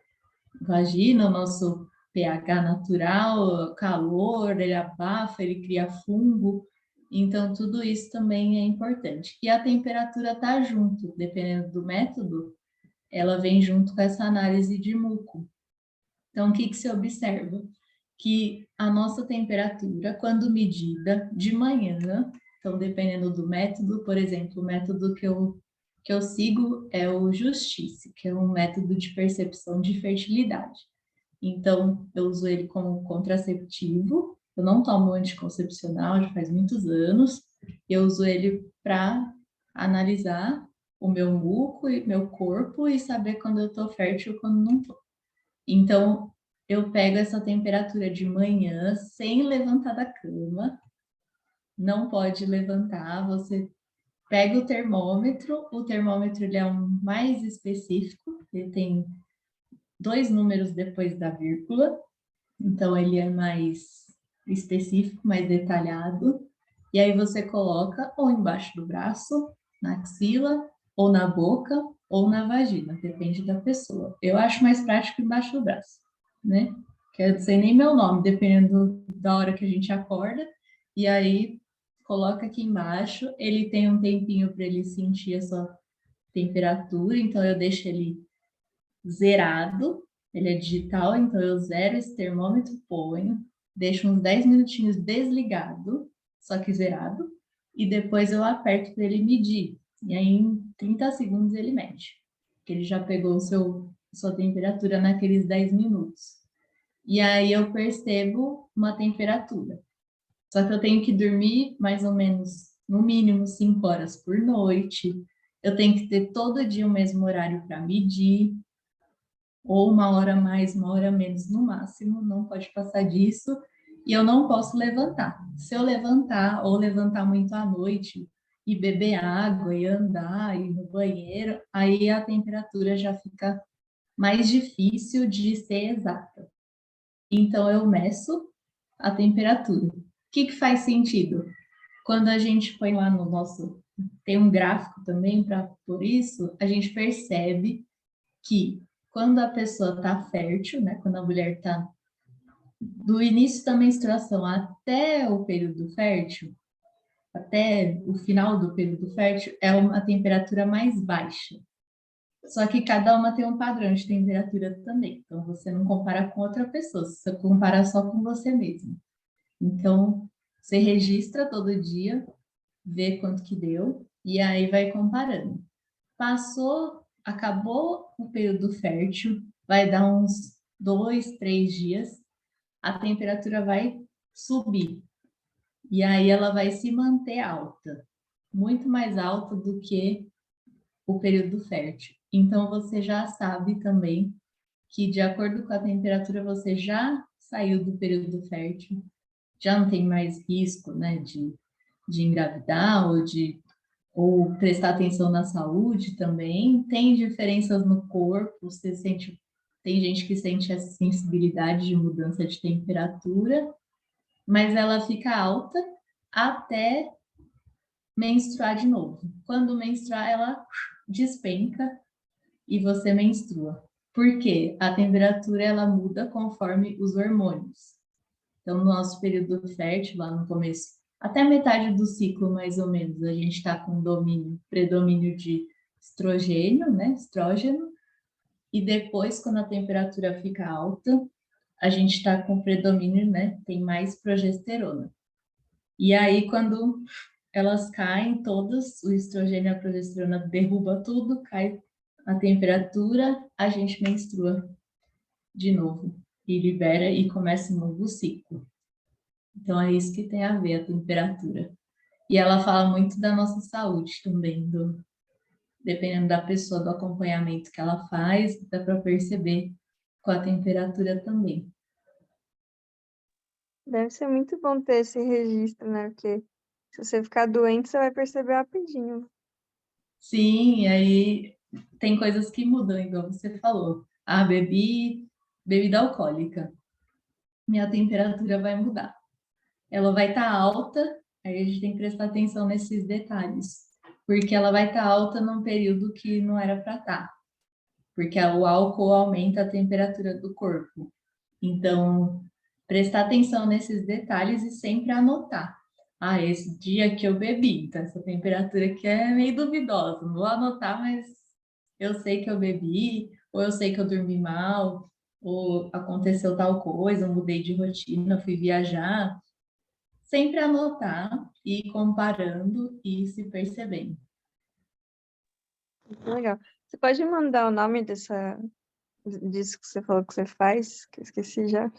vagina, o nosso pH natural, calor, ele abafa, ele cria fungo. Então, tudo isso também é importante. E a temperatura está junto, dependendo do método, ela vem junto com essa análise de muco. Então, o que se observa? Que a nossa temperatura, quando medida de manhã, então, dependendo do método, por exemplo, o método que eu sigo é o Justice, que é um método de percepção de fertilidade. Então, eu uso ele como contraceptivo. Eu não tomo anticoncepcional já faz muitos anos. Eu uso ele para analisar o meu muco e meu corpo e saber quando eu estou fértil e quando não estou. Então, eu pego essa temperatura de manhã sem levantar da cama. Não pode levantar, você pega o termômetro ele é um mais específico, ele tem 2 números depois da vírgula, então ele é mais específico, mais detalhado. E aí você coloca ou embaixo do braço, na axila, ou na boca, ou na vagina, depende da pessoa. Eu acho mais prático embaixo do braço, né? Que eu não sei nem meu nome, dependendo da hora que a gente acorda. E aí coloca aqui embaixo, ele tem um tempinho para ele sentir a sua temperatura, então eu deixo ele zerado, ele é digital, então eu zero esse termômetro, ponho, deixo uns 10 minutinhos desligado, só que zerado, e depois eu aperto para ele medir. E aí em 30 segundos ele mede, que ele já pegou sua temperatura naqueles 10 minutos. E aí eu percebo uma temperatura. Só que eu tenho que dormir mais ou menos, no mínimo, 5 horas por noite. Eu tenho que ter todo dia o mesmo horário para medir, ou 1 hora mais, 1 hora menos no máximo, não pode passar disso, e eu não posso levantar. Se eu levantar ou levantar muito à noite e beber água e andar e ir no banheiro, aí a temperatura já fica mais difícil de ser exata. Então eu meço a temperatura. O que faz sentido? Quando a gente põe lá no nosso, tem um gráfico também para por isso, a gente percebe que quando a pessoa está fértil, né, quando a mulher está do início da menstruação até o período fértil, até o final do período fértil, é uma temperatura mais baixa. Só que cada uma tem um padrão de temperatura também. Então, você não compara com outra pessoa, você compara só com você mesmo. Então, você registra todo dia, vê quanto que deu, e aí vai comparando. Passou, acabou o período fértil, vai dar uns 2, 3 dias, a temperatura vai subir. E aí ela vai se manter alta, muito mais alta do que o período fértil. Então você já sabe também que, de acordo com a temperatura, você já saiu do período fértil, já não tem mais risco, né, de engravidar ou prestar atenção na saúde também. Tem diferenças no corpo, você sente, tem gente que sente essa sensibilidade de mudança de temperatura, mas ela fica alta até menstruar de novo. Quando menstruar, ela despenca e você menstrua. Por quê? A temperatura ela muda conforme os hormônios. Então, no nosso período fértil, lá no começo, até a metade do ciclo, mais ou menos, a gente está com predomínio de estrogênio, né? Estrógeno, e depois, quando a temperatura fica alta, a gente está com predomínio, né? Tem mais progesterona. E aí, quando elas caem todas, o estrogênio e a progesterona derruba tudo, cai a temperatura, a gente menstrua de novo e libera e começa um novo ciclo. Então é isso que tem a ver a temperatura. E ela fala muito da nossa saúde também, dependendo da pessoa, do acompanhamento que ela faz, dá para perceber com a temperatura também. Deve ser muito bom ter esse registro, né? Porque se você ficar doente, você vai perceber rapidinho. Sim, e aí tem coisas que mudam, igual você falou. Ah, bebi bebida alcoólica. Minha temperatura vai mudar. Ela vai estar alta, aí a gente tem que prestar atenção nesses detalhes, porque ela vai estar alta num período que não era para estar, porque o álcool aumenta a temperatura do corpo. Então, prestar atenção nesses detalhes e sempre anotar. Ah, esse dia que eu bebi, então essa temperatura aqui é meio duvidosa, não vou anotar, mas eu sei que eu bebi, ou eu sei que eu dormi mal, ou aconteceu tal coisa, eu mudei de rotina, fui viajar. Sempre anotar e ir comparando e se percebendo. Muito legal. Você pode mandar o nome disso que você falou que você faz? Que eu esqueci já.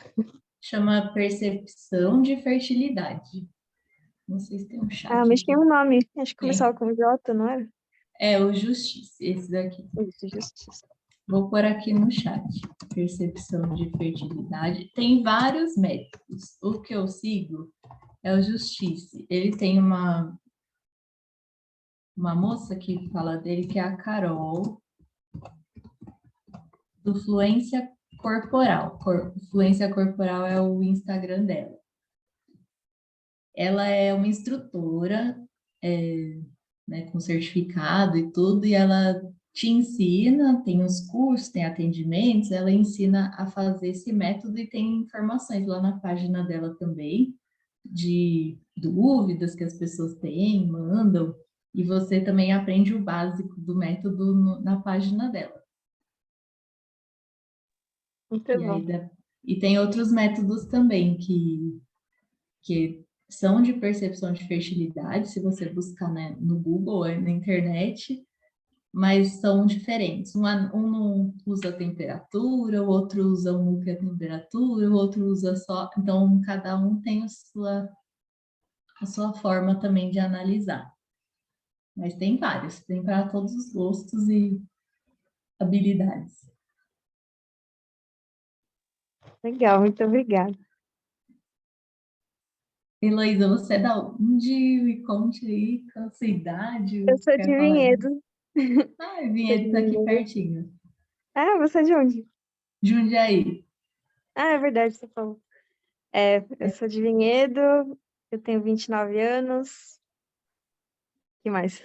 Chama percepção de fertilidade. Não sei se tem um Ah, chat mas tinha aqui. um nome. Acho que Tem. começava com J, não era? É o Justiça, esse daqui. Isso, justiça. Vou pôr aqui no chat. Percepção de fertilidade. Tem vários métodos. O que eu sigo é o Justiça. Ele tem uma moça que fala dele, que é a Carol, do Fluência Corporal. Fluência Corporal é o Instagram dela. Ela é uma instrutora, né, com certificado e tudo, e ela te ensina, tem os cursos, tem atendimentos, ela ensina a fazer esse método e tem informações lá na página dela também, de dúvidas que as pessoas têm, mandam, e você também aprende o básico do método na página dela. Muito E bom. aí e tem outros métodos também que são de percepção de fertilidade, se você buscar, né, no Google ou na internet, mas são diferentes. Um não usa temperatura, o outro usa um núcleo a temperatura, o outro usa só. Então, cada um tem a sua forma também de analisar. Mas tem vários, tem para todos os gostos e habilidades. Legal, muito obrigada. Heloísa, você é da onde? Me conte aí com a sua idade, Eu sou de quer falar disso? Vinhedo. Ah, Sou de Vinhedo tá aqui Vinhedo. pertinho. Ah, você é de onde? Jundiaí. Ah, é verdade, você falou. É, eu sou de Vinhedo, eu tenho 29 anos. O que mais?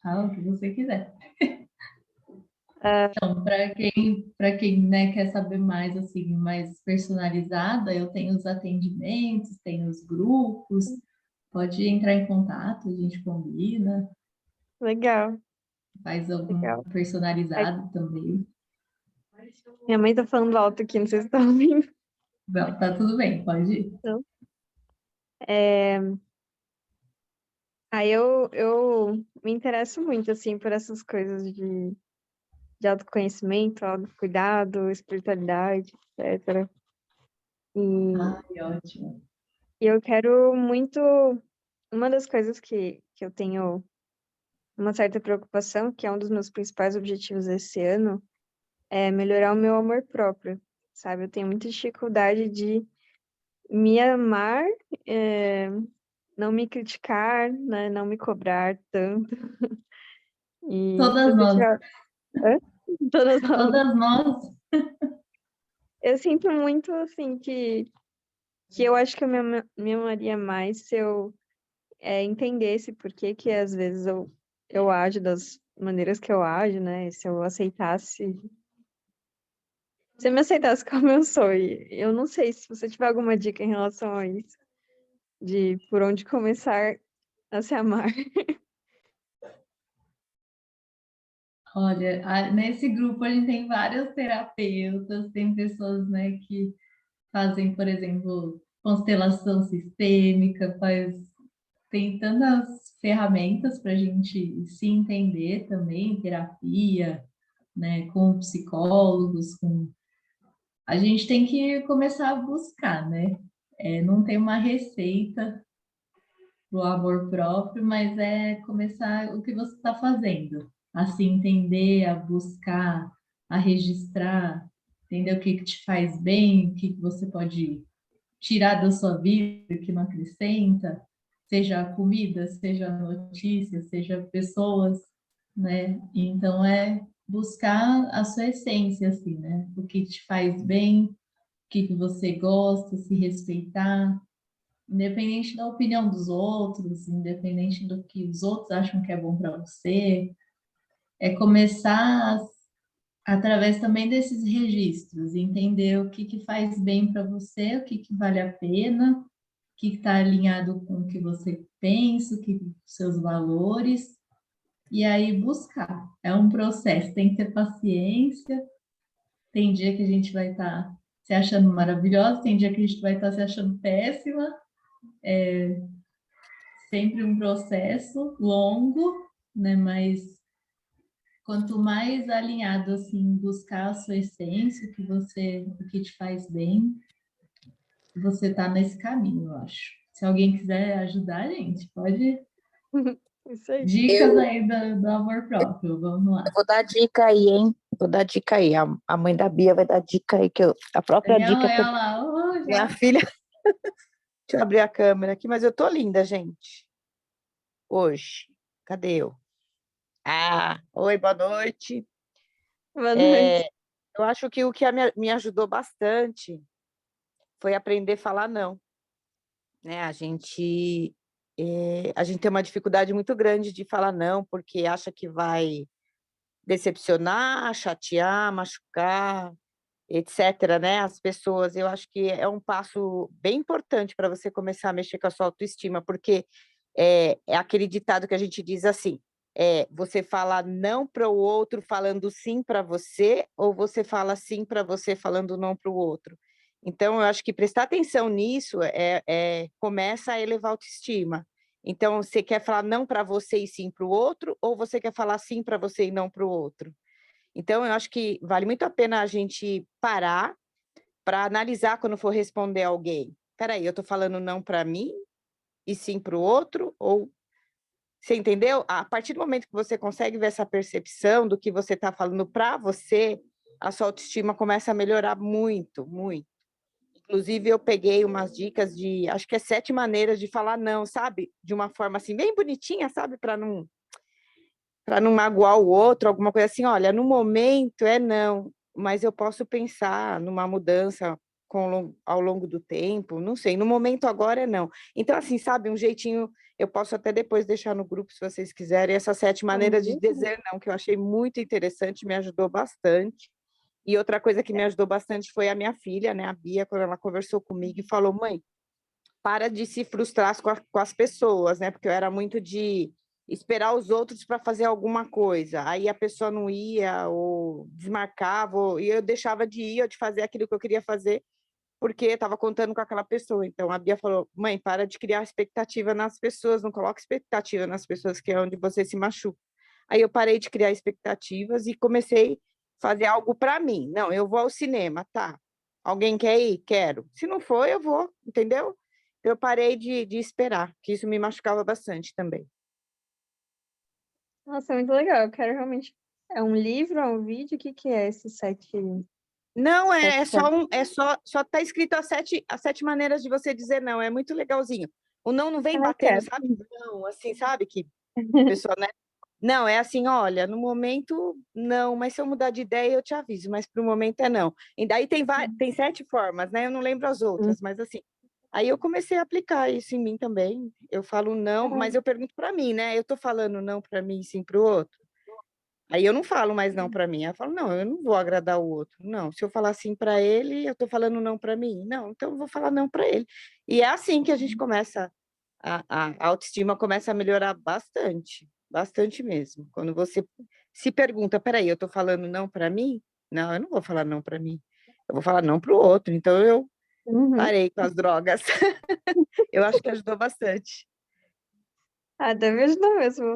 Fala o que você quiser. Ah, Então, para quem, né, quer saber mais, assim, mais personalizada, eu tenho os atendimentos, tenho os grupos, pode entrar em contato, a gente combina, legal, faz algum legal. Aí, personalizado também. minha mãe tá falando alto aqui, não sei se você tá ouvindo. Não, tá tudo bem, pode ir. Não. É, aí eu me interesso muito, assim, por essas coisas de autoconhecimento, autocuidado, espiritualidade, etc. E, Ai, ótimo. e eu quero muito. Uma das coisas que eu tenho uma certa preocupação, que é um dos meus principais objetivos esse ano, é melhorar o meu amor próprio, sabe? Eu tenho muita dificuldade de me amar, é, não me criticar, né? Não me cobrar tanto. E se Todas você nós, tiver. Hã? Todas nós. todas nós, Eu sinto muito, assim, que eu acho que eu me amaria mais se eu entender esse porquê que às vezes eu ajo das maneiras que eu ajo, né? Se eu aceitasse, se eu me aceitasse como eu sou. E eu não sei se você tiver alguma dica em relação a isso, de por onde começar a se amar. Olha, nesse grupo a gente tem vários terapeutas, tem pessoas, né, que fazem, por exemplo, constelação sistêmica, tem tantas ferramentas para a gente se entender também, terapia, né, com psicólogos, a gente tem que começar a buscar, né? Não tem uma receita do amor próprio, mas é começar o que você está fazendo, a se entender, a buscar, a registrar, entender o que que te faz bem, o que que você pode tirar da sua vida que não acrescenta, seja a comida, seja a notícia, seja pessoas, né? Então é buscar a sua essência, assim, né? O que te faz bem, o que que você gosta, se respeitar, independente da opinião dos outros, independente do que os outros acham que é bom para você, é começar através também desses registros, entender o que que faz bem para você, o que que vale a pena, o que está alinhado com o que você pensa, o que seus valores, e aí buscar. É um processo, tem que ter paciência. Tem dia que a gente vai estar se achando maravilhosa, tem dia que a gente vai estar se achando péssima, sempre um processo longo, né? Mas quanto mais alinhado assim, buscar a sua essência, o que te faz bem, você está nesse caminho, eu acho. Se alguém quiser ajudar, gente, pode. Isso aí. Dicas Eu, aí do amor próprio, vamos eu lá. vou dar dica aí, hein? Vou dar dica aí. A mãe da Bia vai dar dica aí, a É própria minha dica mãe, que eu olha lá, oh, minha já. filha. Deixa eu abrir a câmera aqui, mas eu tô linda, gente. Hoje. Cadê eu? Ah, oi, boa noite. Boa noite. Eu acho que o que me ajudou bastante foi aprender a falar não, né? A gente tem uma dificuldade muito grande de falar não, porque acha que vai decepcionar, chatear, machucar, etc., né? As pessoas, eu acho que é um passo bem importante para você começar a mexer com a sua autoestima, porque é aquele ditado que a gente diz assim: você fala não para o outro falando sim para você, ou você fala sim para você falando não para o outro. Então, eu acho que prestar atenção nisso começa a elevar a autoestima. Então, você quer falar não para você e sim para o outro, ou você quer falar sim para você e não para o outro? Então, eu acho que vale muito a pena a gente parar para analisar quando for responder alguém. Espera aí, eu estou falando não para mim e sim para o outro? Ou você entendeu? A partir do momento que você consegue ver essa percepção do que você está falando para você, a sua autoestima começa a melhorar muito, muito. Inclusive, eu peguei umas dicas acho que é 7 maneiras de falar não, sabe? De uma forma assim, bem bonitinha, sabe? Para não magoar o outro, alguma coisa assim, olha, no momento é não, mas eu posso pensar numa mudança ao longo do tempo, não sei, no momento agora é não. Então, assim, sabe, um jeitinho, eu posso até depois deixar no grupo, se vocês quiserem, essas 7 maneiras de dizer não, que eu achei muito interessante, me ajudou bastante. E outra coisa que me ajudou bastante foi a minha filha, né, a Bia, quando ela conversou comigo e falou: mãe, para de se frustrar com as pessoas, né? Porque eu era muito de esperar os outros para fazer alguma coisa. Aí a pessoa não ia, ou desmarcava, e eu deixava de ir ou de fazer aquilo que eu queria fazer, porque estava contando com aquela pessoa. Então a Bia falou: mãe, para de criar expectativa nas pessoas, não coloque expectativa nas pessoas, que é onde você se machuca. Aí eu parei de criar expectativas e comecei a fazer algo para mim. Não, eu vou ao cinema, tá? Alguém quer ir? Quero. Se não for, eu vou, entendeu? Eu parei de esperar, que isso me machucava bastante também. Nossa, muito legal. Eu quero realmente. É um livro, é um vídeo? O que que é esses Não, sete é só pontos? só tá escrito as sete maneiras de você dizer não, é muito legalzinho. O não não vem Ah, eu batendo, quero. sabe? Não, assim, sabe que pessoa, né? Não, é assim, olha, no momento não, mas se eu mudar de ideia eu te aviso, mas para o momento é não. E daí tem 7 formas, né? Eu não lembro as outras, mas assim, Aí eu comecei a aplicar isso em mim também. Eu falo não, mas eu pergunto para mim, né? Eu tô falando não para mim, sim para o outro. Aí eu não falo mais não para mim. Eu falo, não, eu não vou agradar o outro. Não, se eu falar sim para ele, eu tô falando não para mim. Não, então eu vou falar não para ele. E é assim que a gente começa, a autoestima começa a melhorar bastante, bastante mesmo. Quando você se pergunta, peraí, eu tô falando não para mim? Não, eu não vou falar não para mim. Eu vou falar não para o outro. Então eu Uhum. parei com as drogas. Eu acho que ajudou bastante. Ah, deve ajudar mesmo.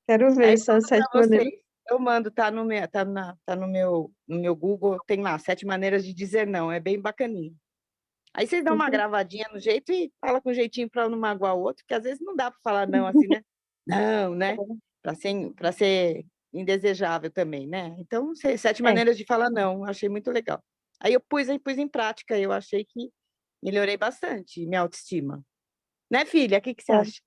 Quero ver Aí essas mando 7 para maneiras. vocês. Eu mando, tá no meu Google, tem lá, 7 maneiras de dizer não, é bem bacaninha. Aí vocês dão uma gravadinha no jeito e fala com jeitinho para não magoar o outro, porque às vezes não dá para falar não assim, né? Não, né? Para ser indesejável também, né? Então, 7 É, maneiras de falar não, achei muito legal. Aí eu pus em prática, eu achei que melhorei bastante minha autoestima. Né, filha? O que que você é. acha?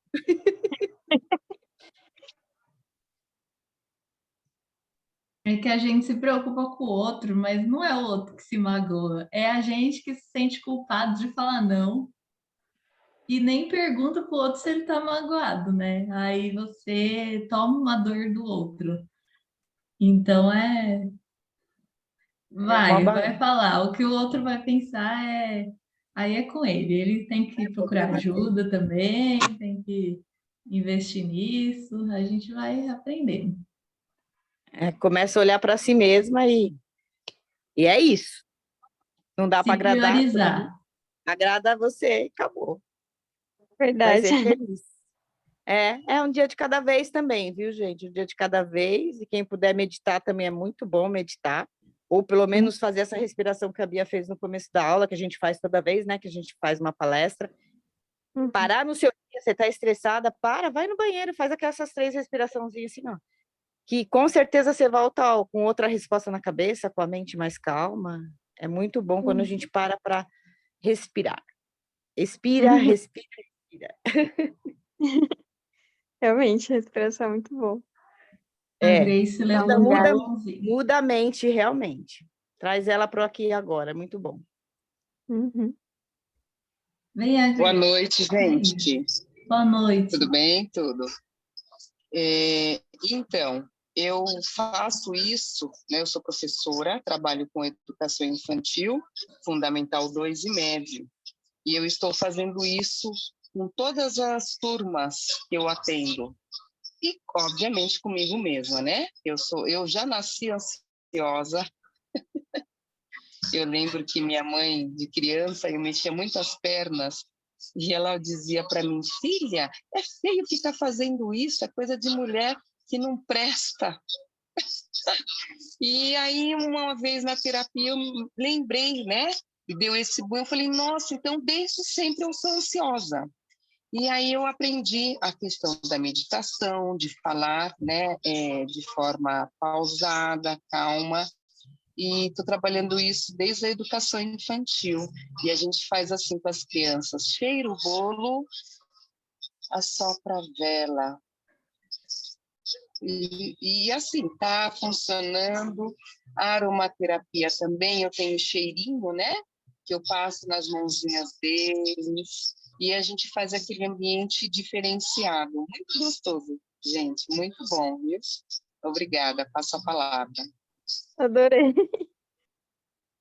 É que a gente se preocupa com o outro, mas não é o outro que se magoa, é a gente que se sente culpado de falar não e nem pergunta pro outro se ele tá magoado, né? Aí você toma uma dor do outro. Então É mó vai falar. O que o outro vai pensar aí é com ele. Ele tem que procurar problema dele. ajuda também, tem que investir nisso. A gente vai aprendendo. Começa a olhar para si mesma e é isso. Não dá para Se agradar todo priorizar. mundo. Agrada a você e acabou. Vai Verdade. ser feliz. É um dia de cada vez também, viu, gente? Um dia de cada vez. E quem puder meditar também é muito bom meditar. Ou pelo menos fazer essa respiração que a Bia fez no começo da aula, que a gente faz toda vez, né? Que a gente faz uma palestra. Uhum. Parar no seu dia, você está estressada, vai no banheiro, faz aquelas 3 respiraçõezinhas assim, ó. Que com certeza você volta com outra resposta na cabeça, com a mente mais calma. É muito bom quando a gente para respirar. Expira, Uhum. respira, respira. Realmente, a respiração é muito boa. A É, Grace levou um Alongar. balãozinho. muda a mente realmente. Traz ela para o aqui e agora, é muito bom. Uhum. Vem a Boa Grace. noite, Aí. gente. Boa noite. Tudo bem? Tudo. Então, eu faço isso, né? Eu sou professora, trabalho com educação infantil, Fundamental 2 e médio. E eu estou fazendo isso com todas as turmas que eu atendo. E, obviamente, comigo mesma, né? Eu já nasci ansiosa. Eu lembro que minha mãe, de criança, eu mexia muito as pernas e ela dizia para mim, filha, é feio ficar fazendo isso, é coisa de mulher que não presta. E aí, uma vez na terapia, eu lembrei, né? E deu esse boom, eu falei, nossa, então desde sempre eu sou ansiosa. E aí eu aprendi a questão da meditação, de falar, né, de forma pausada, calma, e estou trabalhando isso desde a educação infantil. E a gente faz assim com as crianças: cheira o bolo, assopra a vela. E assim, está funcionando. A aromaterapia também, eu tenho cheirinho, né? Que eu passo nas mãozinhas deles. E a gente faz aquele ambiente diferenciado. Muito gostoso, gente. Muito bom, viu? Obrigada. Passo a palavra. Adorei.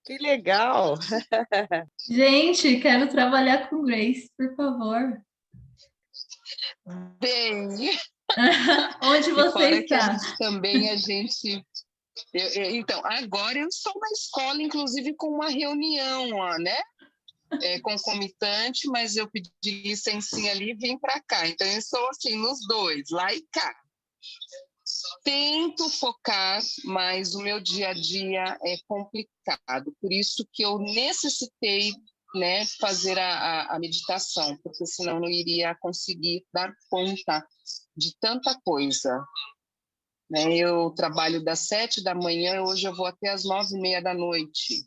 Que legal! Gente, quero trabalhar com Grace, por favor. Bem, Onde e você fora que está? a gente então, agora eu estou na escola, inclusive com uma reunião, ó, né? Concomitante, mas eu pedi licencinha ali e vim para cá. Então, eu estou assim, nos dois, lá e cá. Tento focar, mas o meu dia a dia é complicado. Por isso que eu necessitei, né, fazer a meditação, porque senão não iria conseguir dar conta de tanta coisa. Né? Eu trabalho das 7 da manhã, hoje eu vou até as 9h30 da noite.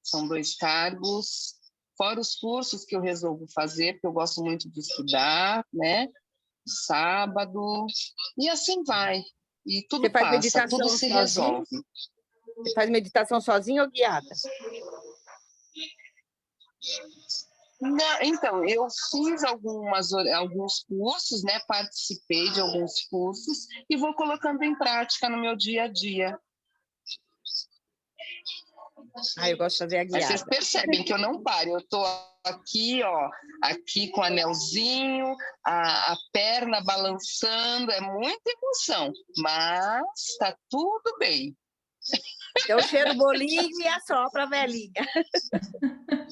São 2 cargos, fora os cursos que eu resolvo fazer, porque eu gosto muito de estudar, né? Sábado, e assim vai. E tudo Você faz passa, tudo meditação se sozinho? resolve. Você faz meditação sozinho ou guiada? Então, eu fiz alguns cursos, né? Participei de alguns cursos e vou colocando em prática no meu dia a dia. Eu gosto de fazer a Mas vocês guiada. percebem que eu não paro, eu estou aqui, ó, aqui com o anelzinho, a perna balançando, é muita emoção, mas está tudo bem. Eu cheiro o bolinho e assopro a velhinha.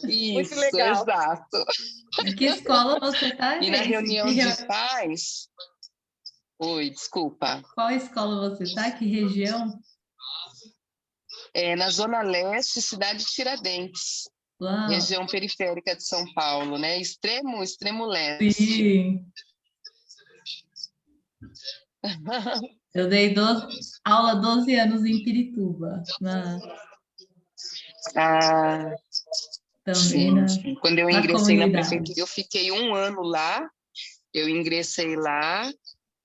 Muito Isso, legal. exato. E que escola você está, E na Gleice? reunião de pais... Oi, desculpa. Qual escola você está? Que região? Na Zona Leste, cidade de Tiradentes, Uau, região periférica de São Paulo, né? Extremo leste. sim. Eu dei aula 12 anos em Pirituba, Ah, também sim. Quando eu na ingressei na comunidade. prefeitura, eu fiquei 1 ano lá, eu ingressei lá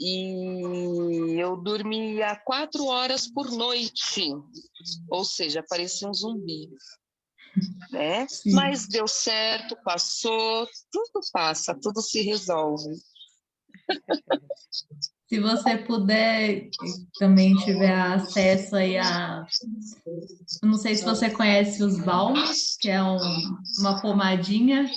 e eu dormia 4 horas por noite, ou seja, parecia um zumbi, né? Sim. Mas deu certo, passou, tudo passa, tudo se resolve. Se você puder também tiver acesso aí eu não sei se você conhece os balmes, que é uma pomadinha.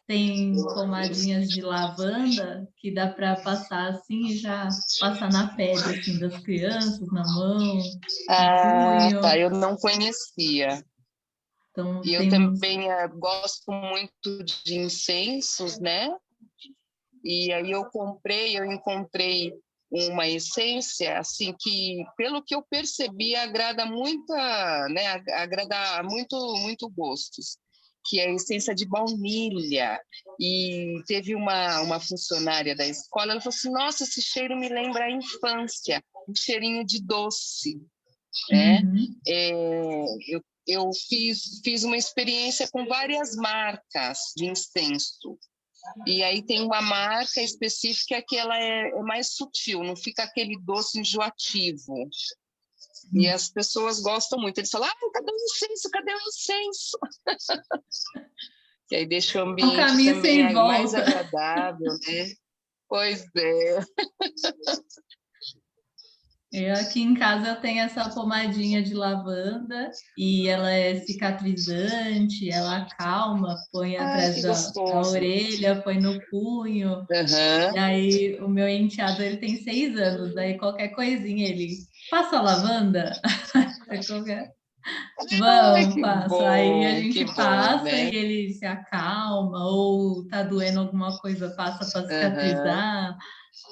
Tem pomadinhas de lavanda que dá para passar assim e já passar na pele assim das crianças, na mão, no punho. Tá, eu não conhecia. Então E eu tem uns. também gosto muito de incensos, né? E aí eu encontrei uma essência assim que, pelo que eu percebi, agrada muito gostos, que é a essência de baunilha. E teve uma funcionária da escola, ela falou assim: nossa, esse cheiro me lembra a infância, um cheirinho de doce, né? Uhum. Eu fiz uma experiência com várias marcas de incenso. E aí tem uma marca específica que ela é mais sutil, não fica aquele doce enjoativo. E as pessoas gostam muito. Eles falam: cadê o incenso? Cadê o incenso? Que aí deixa o Um ambiente caminho também sem mais volta. agradável, né? Pois é. Aqui em casa eu tenho essa pomadinha de lavanda e ela é cicatrizante, ela acalma, põe Ai, atrás que da gostoso. orelha, põe no punho. Uhum. E aí o meu enteado ele tem 6 anos, daí qualquer coisinha ele passa a lavanda. Qualquer... Ai, Vamos, passa. Aí a que gente bom, passa né? e ele se acalma, ou tá doendo alguma coisa, passa para Uhum. cicatrizar.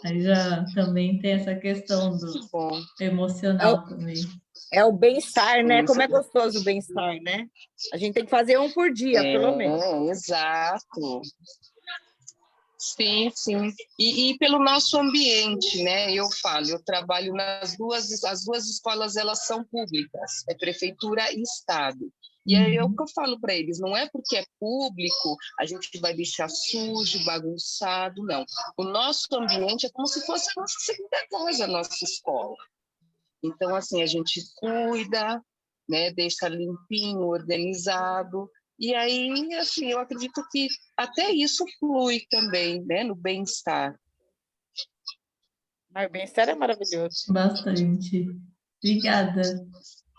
Aí já também tem essa questão do Que bom. emocional também. É o bem-estar, né? Como Isso. é gostoso o bem-estar, né? A gente tem que fazer um por dia, pelo menos. Exato. Sim, sim. E pelo nosso ambiente, né? Eu trabalho as duas escolas, elas são públicas, é prefeitura e estado. E aí é o que eu falo para eles, não é porque é público, a gente vai deixar sujo, bagunçado, não. O nosso ambiente é como se fosse a nossa segunda casa, a nossa escola. Então, assim, a gente cuida, né? Deixa limpinho, organizado. E aí, assim, eu acredito que até isso flui também, né? No bem-estar. Mas o bem-estar é maravilhoso. Bastante. Obrigada.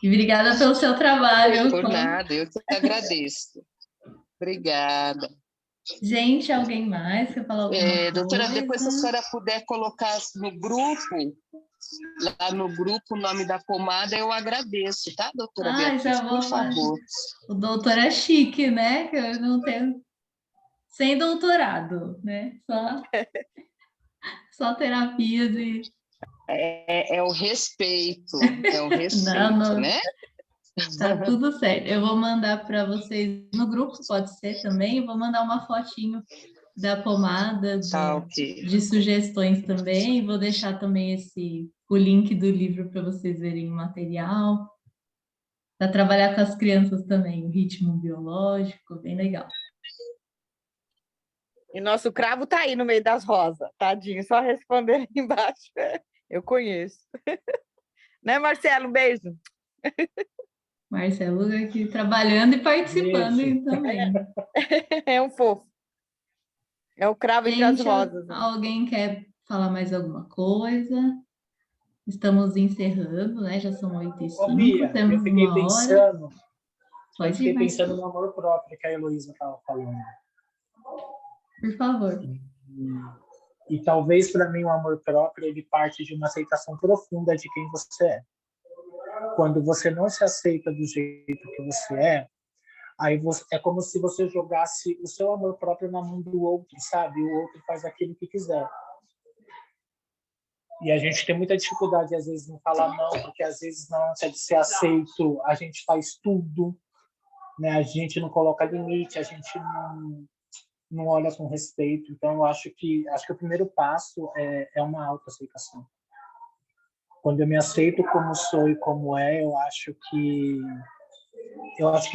E obrigada pelo seu trabalho. Por nada, eu que agradeço. Obrigada. Gente, alguém mais quer falar alguma Doutora, depois se a coisa? senhora puder colocar lá no grupo, o nome da pomada, eu agradeço, tá, doutora Beatriz? Já Por vou. favor. O doutor é chique, né? Que eu não tenho. Sem doutorado, né? Só terapia de. É o respeito, Não, não. né? Tá tudo certo. Eu vou mandar para vocês no grupo, pode ser também. Eu vou mandar uma fotinho da pomada, Tá, ok. de sugestões também. Vou deixar também o link do livro para vocês verem o material. Para trabalhar com as crianças também, o ritmo biológico, bem legal. E nosso cravo tá aí no meio das rosas, tadinho. Só responder ali embaixo. Eu conheço. Né, Marcelo? Um beijo. Marcelo aqui trabalhando e participando Isso. também. É um fofo. É o cravo entre as Gente, rosas. Né? alguém quer falar mais alguma coisa? Estamos encerrando, né? Já são 8h05, Ô, Bia, temos uma hora. eu Pode ir, fiquei Marcelo, pensando no amor próprio que a Heloísa estava falando. por favor. E talvez para mim o amor próprio ele parte de uma aceitação profunda de quem você é. Quando você não se aceita do jeito que você é, aí é como se você jogasse o seu amor próprio na mão do outro, sabe? O outro faz aquilo que quiser. E a gente tem muita dificuldade, às vezes, em falar não, porque às vezes na ânsia de ser aceito, a gente faz tudo, né? A gente não coloca limite, a gente não olha com respeito. Então, eu acho que o primeiro passo é uma autoaceitação. Quando eu me aceito como sou e como é, eu acho que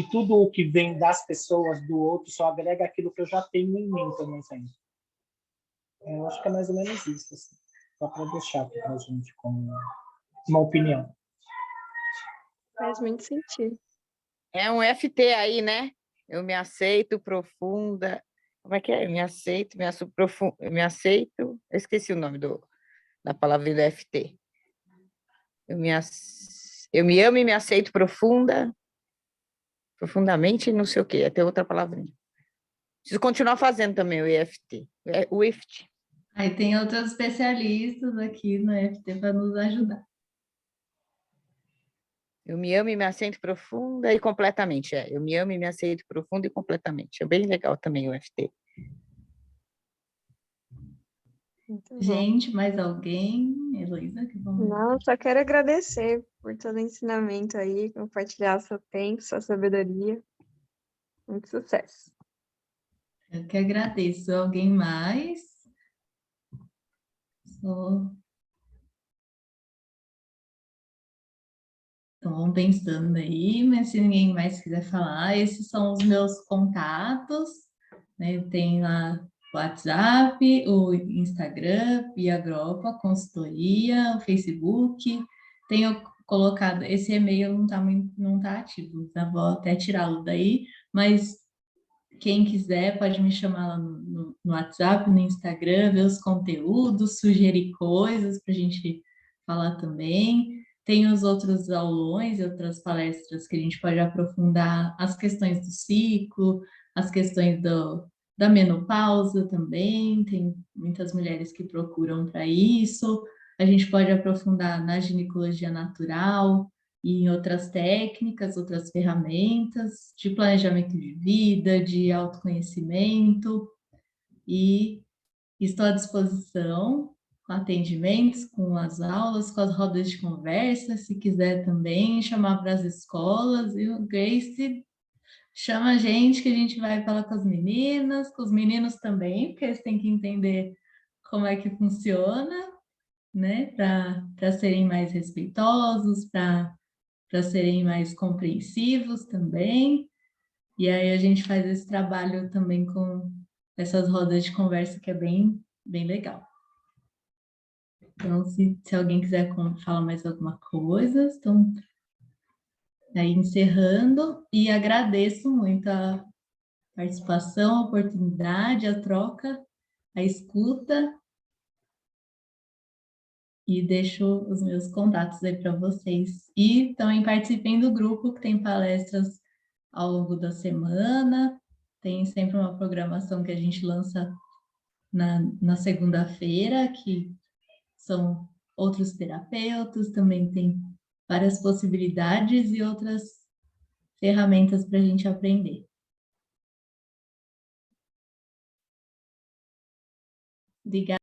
tudo o que vem das pessoas, do outro, só agrega aquilo que eu já tenho em mim também sempre. Eu acho que é mais ou menos isso, assim. Só para deixar aqui para a gente como uma opinião. Faz muito sentido. É um FT aí, né? Eu me aceito profunda. Como é que é? Eu me aceito, eu me aceito. Eu esqueci o nome da palavra do FT. Eu me amo e me aceito profundamente, não sei o quê. Até outra palavrinha. Preciso continuar fazendo também o EFT. O EFT. Aí tem outros especialistas aqui no EFT para nos ajudar. Eu me amo e me aceito profunda e completamente. Eu me amo e me aceito profunda e completamente. É bem legal também o EFT. Muito bom. Gente, mais alguém? Heloísa, que vamos... Não, só quero agradecer por todo o ensinamento aí, compartilhar seu tempo, sua sabedoria. Muito sucesso. Eu que agradeço. Alguém mais? Então, vamos pensando aí, mas se ninguém mais quiser falar, esses são os meus contatos, né? Tem lá o WhatsApp, o Instagram, Bia Gropa, consultoria, o Facebook. Tenho colocado, esse e-mail não tá ativo, tá? Vou até tirá-lo daí, mas quem quiser pode me chamar lá no WhatsApp, no Instagram, ver os conteúdos, sugerir coisas para a gente falar também. Tem os outros aulões e outras palestras que a gente pode aprofundar as questões do ciclo, as questões da menopausa também. Tem muitas mulheres que procuram para isso. A gente pode aprofundar na ginecologia natural, e em outras técnicas, outras ferramentas de planejamento de vida, de autoconhecimento, e estou à disposição com atendimentos, com as aulas, com as rodas de conversa, se quiser também chamar para as escolas, e o Grace chama a gente que a gente vai falar com as meninas, com os meninos também, porque eles têm que entender como é que funciona, né, para serem mais respeitosos, para serem mais compreensivos também. E aí a gente faz esse trabalho também com essas rodas de conversa que é bem, bem legal. Então, se alguém quiser falar mais alguma coisa, estão aí encerrando, e agradeço muito a participação, a oportunidade, a troca, a escuta, e deixo os meus contatos aí para vocês. E também participem do grupo, que tem palestras ao longo da semana, tem sempre uma programação que a gente lança na segunda-feira, que são outros terapeutas, também tem várias possibilidades e outras ferramentas para a gente aprender. Obrigada.